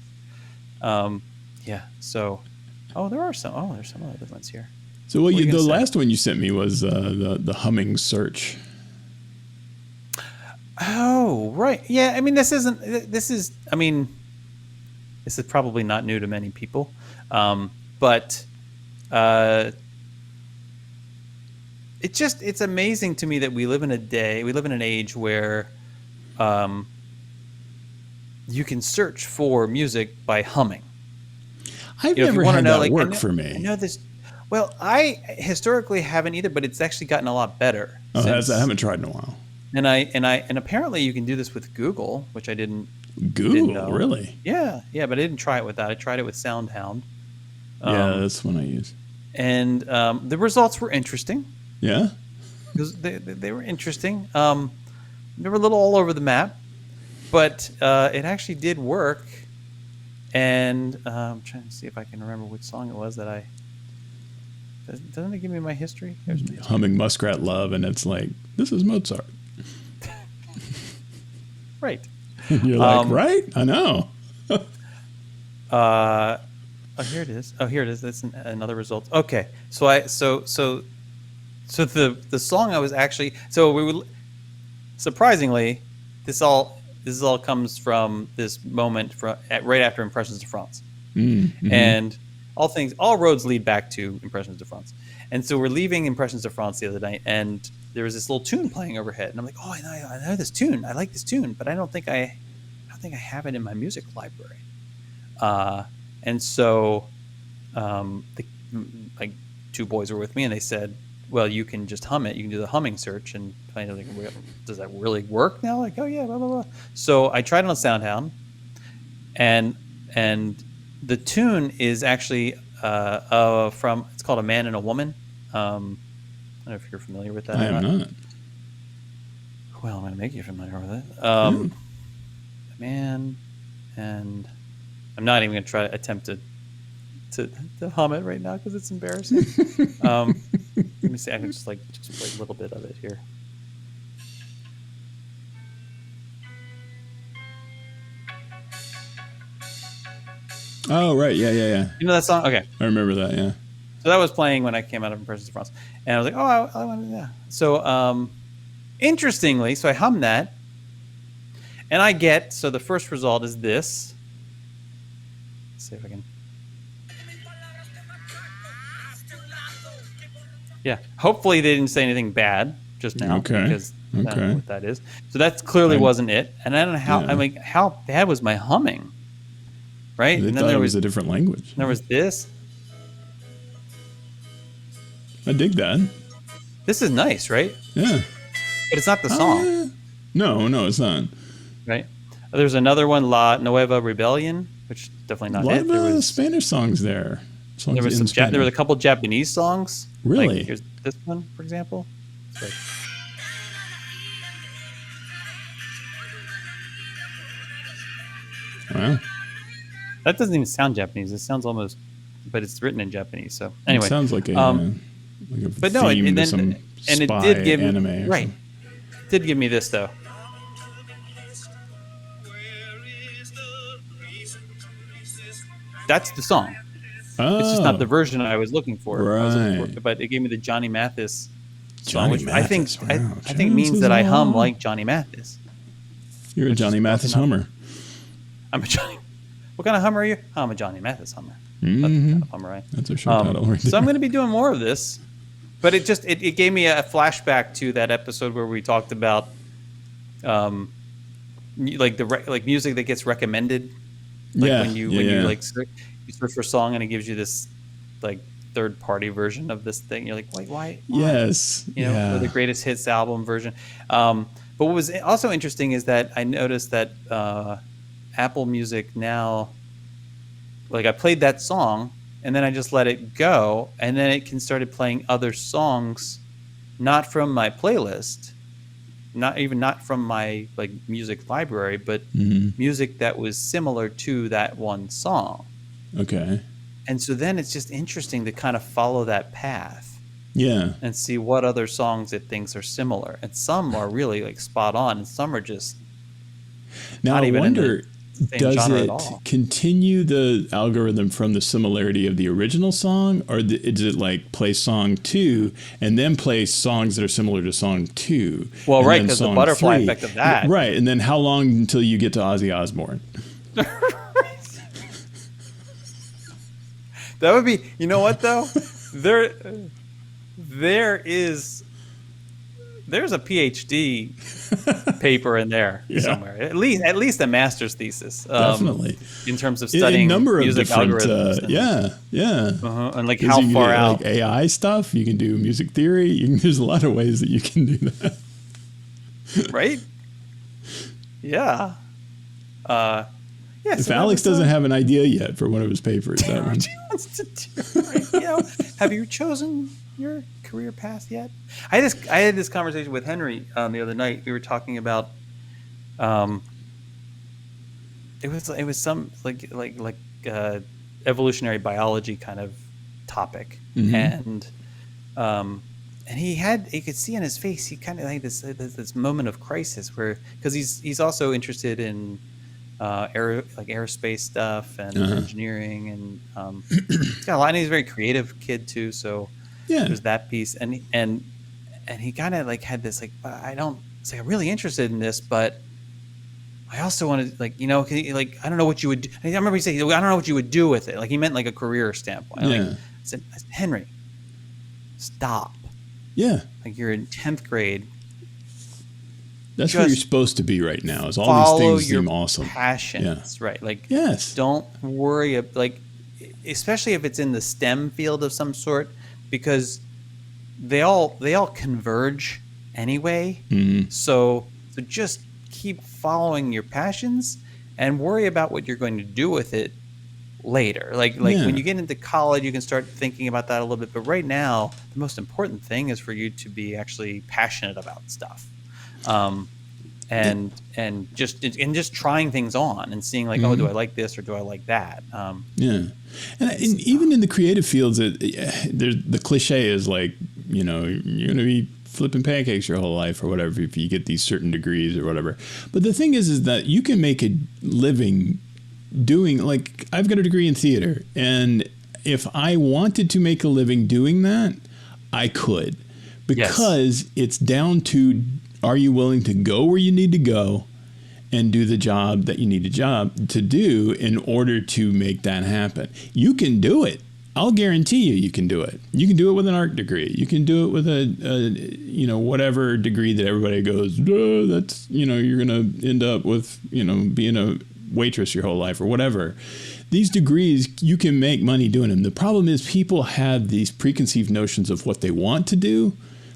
Yeah. So, there's some other ones here. So the last one you sent me was the humming search. Oh, right. Yeah. I mean, this is probably not new to many people, but it's amazing to me that we live in an age where you can search for music by humming. I've never had that work for me. I know this. Well, I historically haven't either, but it's actually gotten a lot better. I haven't tried in a while. And apparently you can do this with Google, which I didn't. Google, know. really? Yeah, but I didn't try it with that. I tried it with SoundHound. Yeah, that's one I use. And the results were interesting. Yeah, they were interesting. They were a little all over the map, but it actually did work. And I'm trying to see if I can remember which song it was that I. Doesn't it give me my history? There's my history. Humming Muskrat Love, and it's like, this is Mozart. Right. You're like, right? I know. Here it is. That's another result. Okay. So the song I was actually, surprisingly, this all comes from this moment right after Impressions de France. Mm-hmm. And all roads lead back to Impressions de France. And so we're leaving Impressions de France the other night, and there was this little tune playing overhead, and I'm like, I know this tune. I like this tune, but I don't think I have it in my music library. And so, like, two boys were with me, and they said, well, you can just hum it. You can do the humming search, and find out, like, does that really work now? Like, oh yeah, blah blah blah. So I tried it on SoundHound, and the tune is actually it's called A Man and a Woman. I don't know if you're familiar with that. I am not. Well, I'm going to make you familiar with it. A man, and I'm not even going to try to attempt to hum it right now because it's embarrassing. Let me see. I can just play a little bit of it here. Oh, right. Yeah. You know that song? Okay. I remember that, yeah. So that was playing when I came out of Impressions de France. And I was like, I want to do that. So, interestingly, so I hummed that. And so the first result is this. Let's see if I can. Yeah. Hopefully they didn't say anything bad just now. Okay. Because I don't know what that is. So that clearly wasn't it. And I don't know how, how bad was my humming? Right? They and thought it was a different language. There was this. I dig that. This is nice, right? Yeah. But it's not the song. No, it's not. Right? There's another one, La Nueva Rebellion, which definitely not it. There was Spanish songs there. There was a couple Japanese songs. Really? Like, here's this one, for example. Like, wow. that doesn't even sound Japanese. It sounds almost, but it's written in Japanese. So anyway, it sounds like a but no, theme and to then some and it spy did give anime me or right. something. It did give me this though. That's the song. Oh, It's just not the version I was looking for. Right. But it gave me the Johnny Mathis song, Johnny which Mathis, I wow. think means that I hum like Johnny Mathis. You're a Johnny Mathis hummer. I'm a Johnny. What kind of hummer are you? I'm a Johnny Mathis hummer. Mm-hmm. That's the kind of hummer I am. That's a short title right there. So I'm going to be doing more of this. But it gave me a flashback to that episode where we talked about like music that gets recommended. Like Yeah, when you yeah, when you yeah. like you search for a song and it gives you this like third party version of this thing. You're like, wait, why? Yes, Or the yeah. greatest hits album version. Um, but what was also interesting is that I noticed that Apple Music now, like I played that song and then I just let it go, and then it can started playing other songs, not from my playlist, not from my like music library, but music that was similar to that one song. Okay. And so then it's just interesting to kind of follow that path Yeah. and see what other songs it thinks are similar. And some are really like spot on, and some are just Now not I even in the wonder, same does genre at it all. continue the algorithm from the similarity of the original song, or is it like play song 2 and then play songs that are similar to song 2 Well, and right, then because the song butterfly 3? effect of that. Right, and then how long until you get to Ozzy Osbourne? That would be, you know what though? There there is there's a PhD paper in there Yeah. somewhere. At least a master's thesis. Definitely. In terms of In a studying number of music different, algorithms yeah. and like 'Cause how you can far do, out, like AI stuff, you can do music theory. There's a lot of ways that you can do that. right? Yeah. Yeah, If so that Alex was doesn't have an idea yet for one of his papers, that what one. he wants to do. Right? Have you chosen your career path yet? I had this conversation with Henry the other night. We were talking about um, it was some evolutionary biology kind of topic, and um, and he could see in his face he kind of had this moment of crisis where, because he's also interested in aerospace stuff and engineering, and he's got a lot, and he's a very creative kid too, so Yeah. there's that piece, and he kind of like had this like, I don't say I'm really interested in this, but I also want to, like, like, I don't know what you would do. I remember he said, I don't know what you would do with it. Like, he meant like a career standpoint. Like, Yeah. I said, Henry, stop. Yeah. Like, you're in 10th grade. That's where you're Just supposed to be right now. Is all follow these things your seem awesome. passions, right? Like, Yes. don't worry, like, especially if it's in the STEM field of some sort, because they all converge anyway. So just keep following your passions and worry about what you're going to do with it later. Like Yeah. when you get into college, you can start thinking about that a little bit. But right now, the most important thing is for you to be actually passionate about stuff, and just trying things on and seeing like, oh, do I like this or do I like that? Yeah. And even in the creative fields, there's the cliche is like, you're going to be flipping pancakes your whole life or whatever if you get these certain degrees or whatever. But the thing is that you can make a living doing, like, I've got a degree in theater, and if I wanted to make a living doing that, I could, because it's down to, are you willing to go where you need to go and do the job that you need to do in order to make that happen? You can do it. I'll guarantee you can do it. You can do it with an art degree. You can do it with a whatever degree that everybody goes, oh, that's, you're going to end up with, being a waitress your whole life or whatever. These degrees, you can make money doing them. The problem is people have these preconceived notions of what they want to do.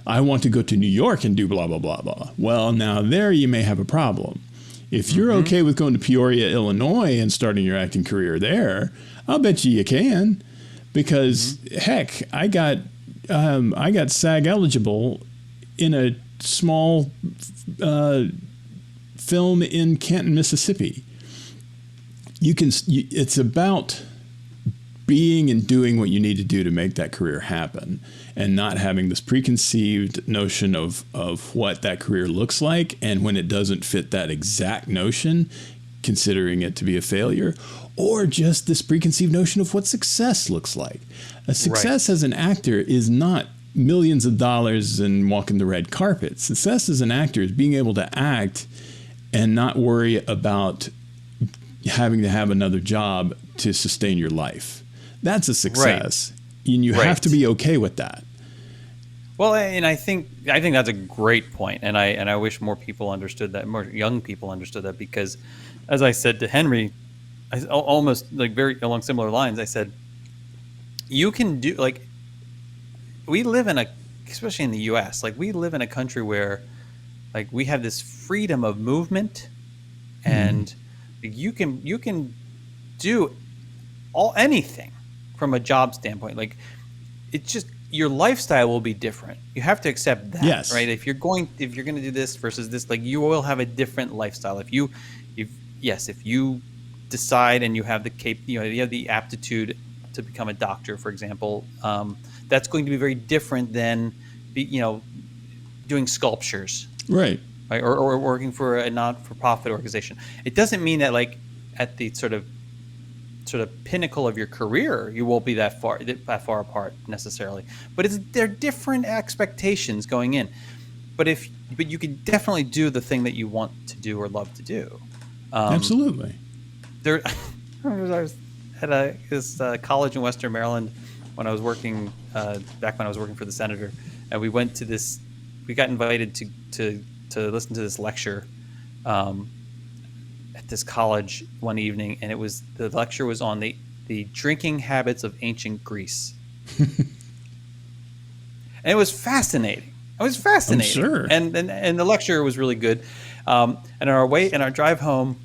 I want to go to New York and do blah, blah, blah, blah. Well, now there you may have a problem. If you're okay with going to Peoria, Illinois and starting your acting career there, I'll bet you can. Because heck, I got SAG eligible in a small film in Canton, Mississippi. It's about being and doing what you need to do to make that career happen, and not having this preconceived notion of what that career looks like, and when it doesn't fit that exact notion, considering it to be a failure, or just this preconceived notion of what success looks like. A success as an actor is not millions of dollars and walking the red carpet. Success as an actor is being able to act and not worry about having to have another job to sustain your life. That's a success. And you have to be okay with that. Well, and I think that's a great point, and I wish more people understood that, more young people understood that, because, as I said to Henry, almost like very along similar lines, I said, you can do, like, we live in a, especially in the U.S., like we live in a country where, like, we have this freedom of movement, and you can do anything from a job standpoint. Like, it's just, your lifestyle will be different. You have to accept that, Yes. right? If you're going to do this versus this, like, you will have a different lifestyle. If you decide and you have you have the aptitude to become a doctor, for example, that's going to be very different than doing sculptures, Right. right? Or working for a not-for-profit organization. It doesn't mean that, like, at the sort of pinnacle of your career, you won't be that far apart necessarily. But they're different expectations going in. But you can definitely do the thing that you want to do or love to do. Absolutely. I was at this college in Western Maryland when I was working back when I was working for the senator, and we went to this. We got invited to listen to this lecture at this college one evening, and the lecture was on the drinking habits of ancient Greece, and it was fascinating. I'm sure. And the lecture was really good. And on our drive home,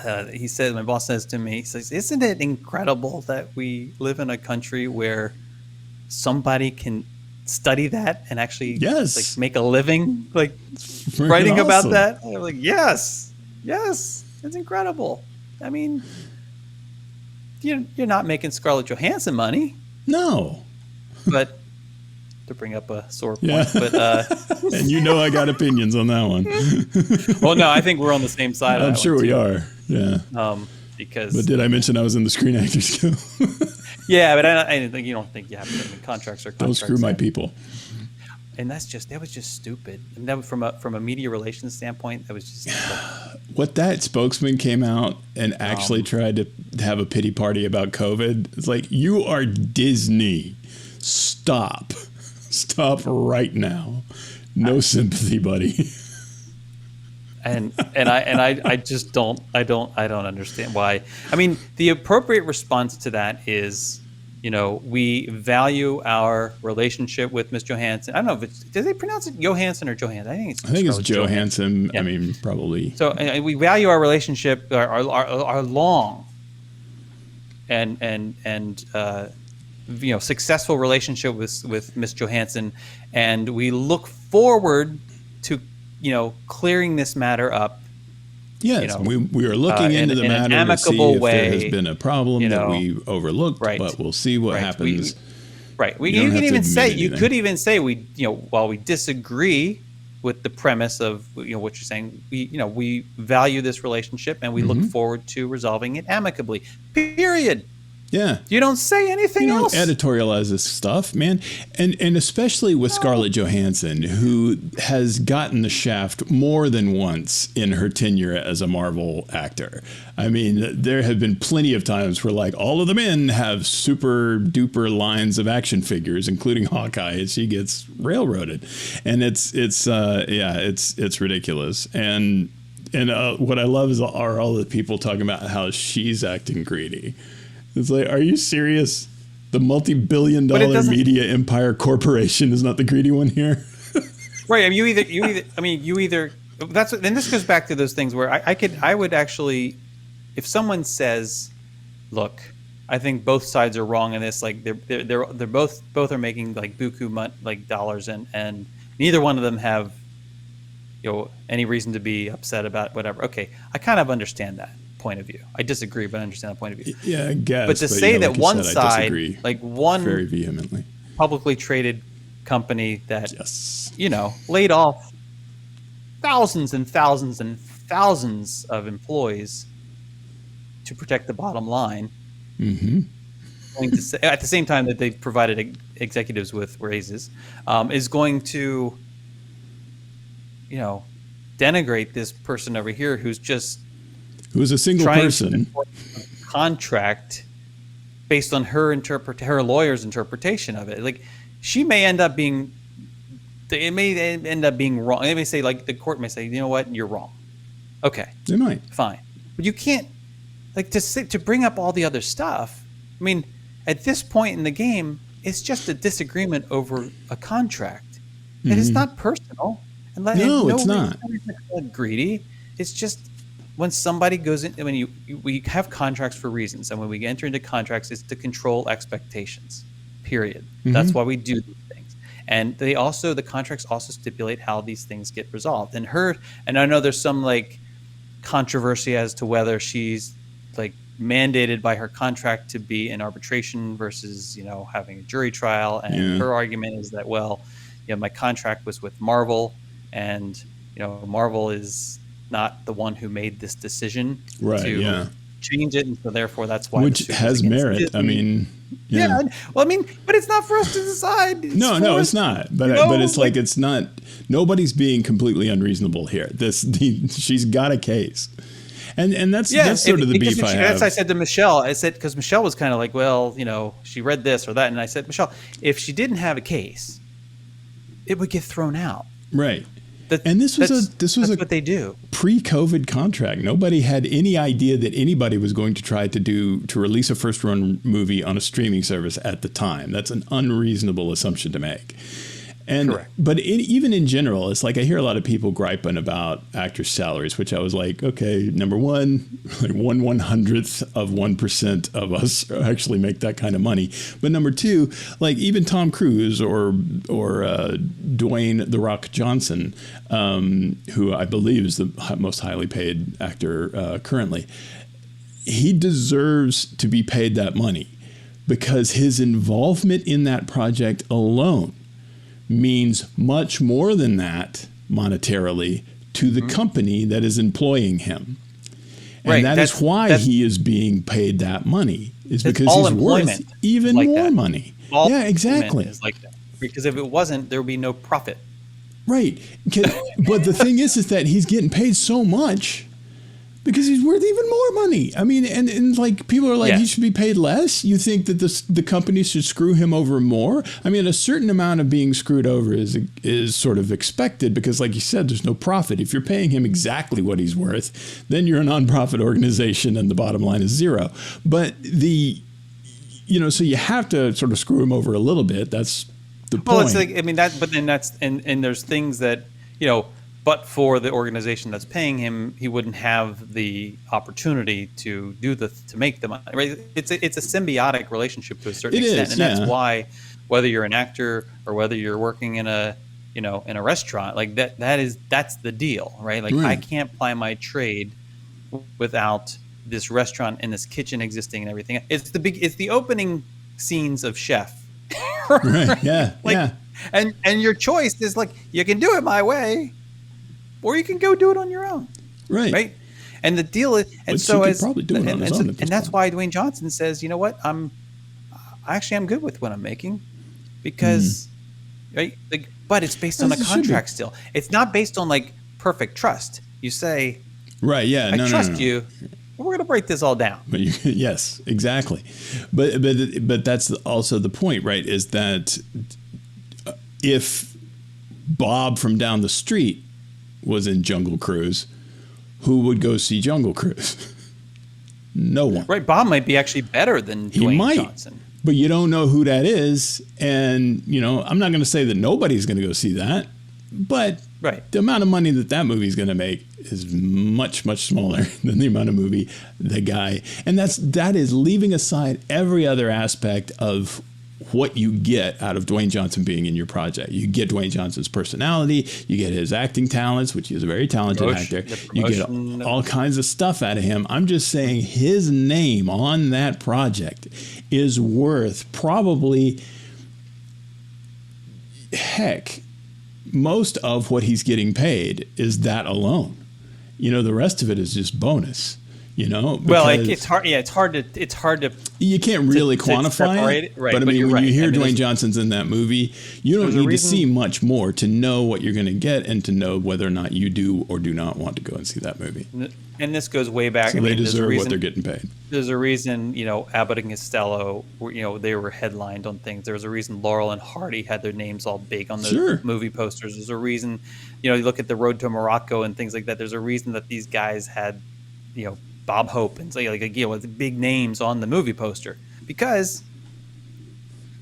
my boss says to me, he says, "Isn't it incredible that we live in a country where somebody can study that and actually like make a living, like writing awesome. about that?" And I'm like, yes, it's incredible. I mean, you're not making Scarlett Johansson money, No. but to bring up a sore point, Yeah. but And I got opinions on that one. well, no, I think we're on the same side. I'm sure we are. Yeah. Because. But did I mention I was in the Screen Actors Guild? Yeah, but I think you don't think you have to put in contracts or Don't contracts. screw my people. And that was just stupid. I mean, that was from a media relations standpoint. That was just What that spokesman came out and actually tried to have a pity party about COVID. It's like, you are Disney. Stop right now. No sympathy, buddy. and I just don't understand why. I mean, the appropriate response to that is, we value our relationship with Miss Johansson. I don't know do they pronounce it Johansson or Johansson? I think it's Johansson. Yeah. I mean, probably. So we value our relationship, our long and successful relationship with Miss Johansson, and we look forward to clearing this matter up. Yes, we are looking into the matter to see if there has been a problem that we overlooked, but we'll see what happens. You could even say while we disagree with the premise of what you're saying, we value this relationship and we look forward to resolving it amicably. Period. Yeah. You don't say anything else. Editorialize this stuff, man. And especially with Scarlett Johansson, who has gotten the shaft more than once in her tenure as a Marvel actor. I mean, there have been plenty of times where, like, all of the men have super duper lines of action figures, including Hawkeye, and she gets railroaded. And it's ridiculous. And what I love are all the people talking about how she's acting greedy. It's like, are you serious? The multi-billion-dollar media empire corporation is not the greedy one here. Right. I mean, you either. That's. And this goes back to those things where I would actually, if someone says, "Look, I think both sides are wrong in this. Like they're both are making like buku dollars, and neither one of them have, any reason to be upset about whatever." Okay, I kind of understand that point of view. I disagree, but I understand the point of view. Yeah, I guess. But to say that one side, like one very vehemently publicly traded company that laid off thousands and thousands and thousands of employees to protect the bottom line, going to say, at the same time that they provided executives with raises, is going to denigrate this person over here who's a single person contract based on her lawyer's interpretation of it. Like, she may end up being it may end up being wrong. They may say, like, the court may say, you know what, you're wrong. Okay, They might. fine, but you can't, like, to bring up all the other stuff. I mean, at this point in the game, it's just a disagreement over a contract. It is not personal. And No, it's not. Greedy. It's just when somebody goes in. I mean, we have contracts for reasons, and when we enter into contracts, it's to control expectations. Period. That's why we do these things. And the contracts also stipulate how these things get resolved. And I know there's some like controversy as to whether she's like mandated by her contract to be in arbitration versus, having a jury trial. And her argument is that, well, my contract was with Marvel, and Marvel is not the one who made this decision to change it, and so therefore that's why. Which has merit. Disney. I mean, yeah. Well, I mean, but it's not for us to decide. No, it's not. But it's like it's not. Nobody's being completely unreasonable here. She's got a case. And that's sort of the beef I have. That's what I said to Michelle. I said, because Michelle was kind of like, well, she read this or that. And I said, Michelle, if she didn't have a case, it would get thrown out. Right. This was what they do. Pre-COVID contract. Nobody had any idea that anybody was going to try to release a first-run movie on a streaming service at the time. That's an unreasonable assumption to make. Correct. But even in general, it's like I hear a lot of people griping about actors' salaries, which I was like, okay, number one, like 1/100th of 1% of us actually make that kind of money. But number two, like even Tom Cruise or Dwayne "The Rock" Johnson, who I believe is the most highly paid actor currently, he deserves to be paid that money because his involvement in that project alone means much more than that monetarily to the company that is employing him. And that is why he is being paid that money, is because he's worth even more money. Yeah, exactly. Is like that. Because if it wasn't, there would be no profit. Right. But the thing is that he's getting paid so much because he's worth even more money. I mean, and like people are like, he should be paid less. You think that the company should screw him over more? I mean, a certain amount of being screwed over is sort of expected because, like you said, there's no profit. If you're paying him exactly what he's worth, then you're a nonprofit organization and the bottom line is zero. But so you have to sort of screw him over a little bit. That's the point. Well, it's like, I mean, but then that's, and there's things that, but for the organization that's paying him, he wouldn't have the opportunity to make the money. Right? It's a symbiotic relationship to a certain extent, and that's why, whether you're an actor or whether you're working in a in a restaurant, like that's the deal, right? Like I can't ply my trade without this restaurant and this kitchen existing and everything. It's the opening scenes of Chef, right? Yeah, And your choice is like, you can do it my way, or you can go do it on your own. Right. And the deal is, and Which so as probably do it on his own, and that's why Dwayne Johnson says, you know what, I'm good with what I'm making, because right, like, but it's based on a contract still. It's not based on like perfect trust. You say, right, yeah, I trust you. We're going to break this all down. But yes, exactly. But that's also the point, right? Is that if Bob from down the street was in Jungle Cruise, who would go see Jungle Cruise? No one. Right. Bob might be actually better than Dwayne Johnson. But you don't know who that is. And, I'm not going to say that nobody's going to go see that. But the amount of money that movie is going to make is much, much smaller than the amount of movie the guy. And that is leaving aside every other aspect of what you get out of Dwayne Johnson being in your project. You get Dwayne Johnson's personality, you get his acting talents, which he's a very talented actor. You get all kinds of stuff out of him. I'm just saying his name on that project is worth probably, most of what he's getting paid is that alone. The rest of it is just bonus. Well, like it's hard. Yeah, it's hard to. You can't really to quantify separate it, right, but I mean, you're when right. you hear I mean, Dwayne Johnson's in that movie, you don't need to reason- see much more to know what you're going to get and to know whether or not you do or do not want to go and see that movie. And this goes way back. So I mean, they there's a deserve reason, what they're getting paid. There's a reason, Abbott and Costello, they were headlined on things. There was a reason Laurel and Hardy had their names all big on the Sure. movie posters. There's a reason, you look at the Road to Morocco and things like that. There's a reason that these guys had, Bob Hope and so with big names on the movie poster because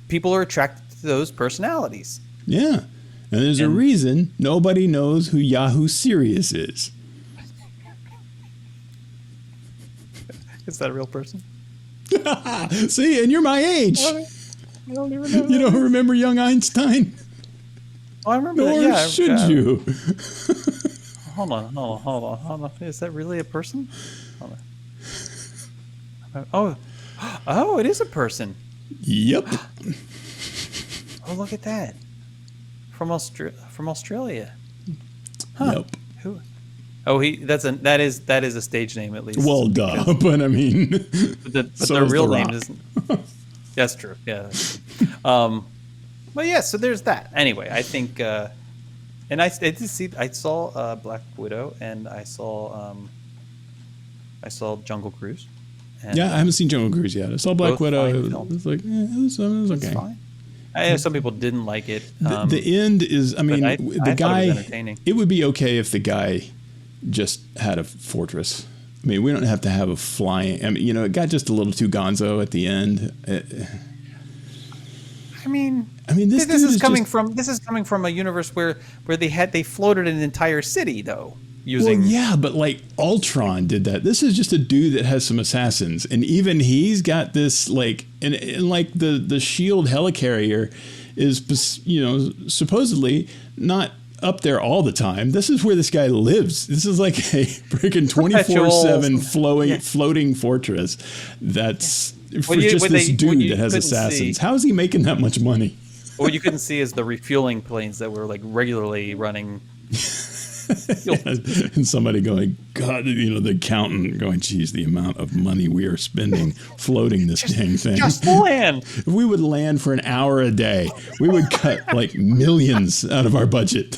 people are attracted to those personalities. Yeah. And there's a reason nobody knows who Yahoo Serious is. Is that a real person? See, and you're my age. I don't even know. You don't remember young Einstein? Oh, I remember Nor that. Yeah, should you. Hold on. Is that really a person? Hold on. Oh, it is a person. Yep. Oh, look at that. From Australia. Huh. Yep. Who? Oh, that is a stage name at least. Well, duh. But I mean, but so their is real The name Rock. isn't. That's true. Yeah. That's true. But yeah, so there's that. Anyway, I think, and I did see. I saw Black Widow, and I saw Jungle Cruise. And, yeah, I haven't seen Jungle Cruise yet. I saw Black both Widow. fine It films. was like, it was okay. It's fine. I know some people didn't like it. The end is, I mean, I the thought it guy, was entertaining. it would be okay if the guy just had a fortress. I mean, we don't have to have a flying, I mean, it got just a little too gonzo at the end. I mean, this this dude is is coming just- from a universe where they floated an entire city though Well, using. yeah, but like Ultron did that. This is just a dude that has some assassins, and even he's got this like, and like the Shield helicarrier is, supposedly not up there all the time. This is where this guy lives. This is like a freaking 24/7 floating fortress. That's for just this dude that has assassins. See, How is he making that much money? what you couldn't see is the refueling planes that were like regularly running. And somebody going, God, the accountant going, geez, the amount of money we are spending floating this dang thing. Just land. If we would land for an hour a day, we would cut like millions out of our budget.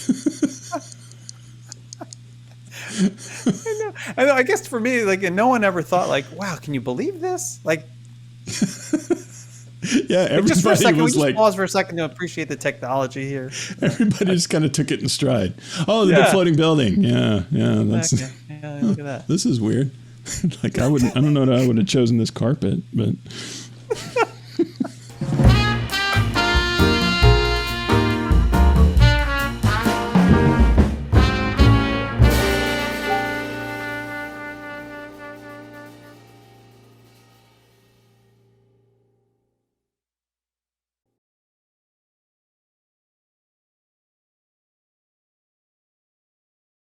I know. I guess for me, like, no one ever thought, like, wow, can you believe this? Like, Yeah, everybody just for a second, we was just like, pause for a second to appreciate the technology here. everybody just kind of took it in stride. Oh, the big floating building. Yeah, that's. Yeah, look at that. This is weird. Like I don't know that I would have chosen this carpet, but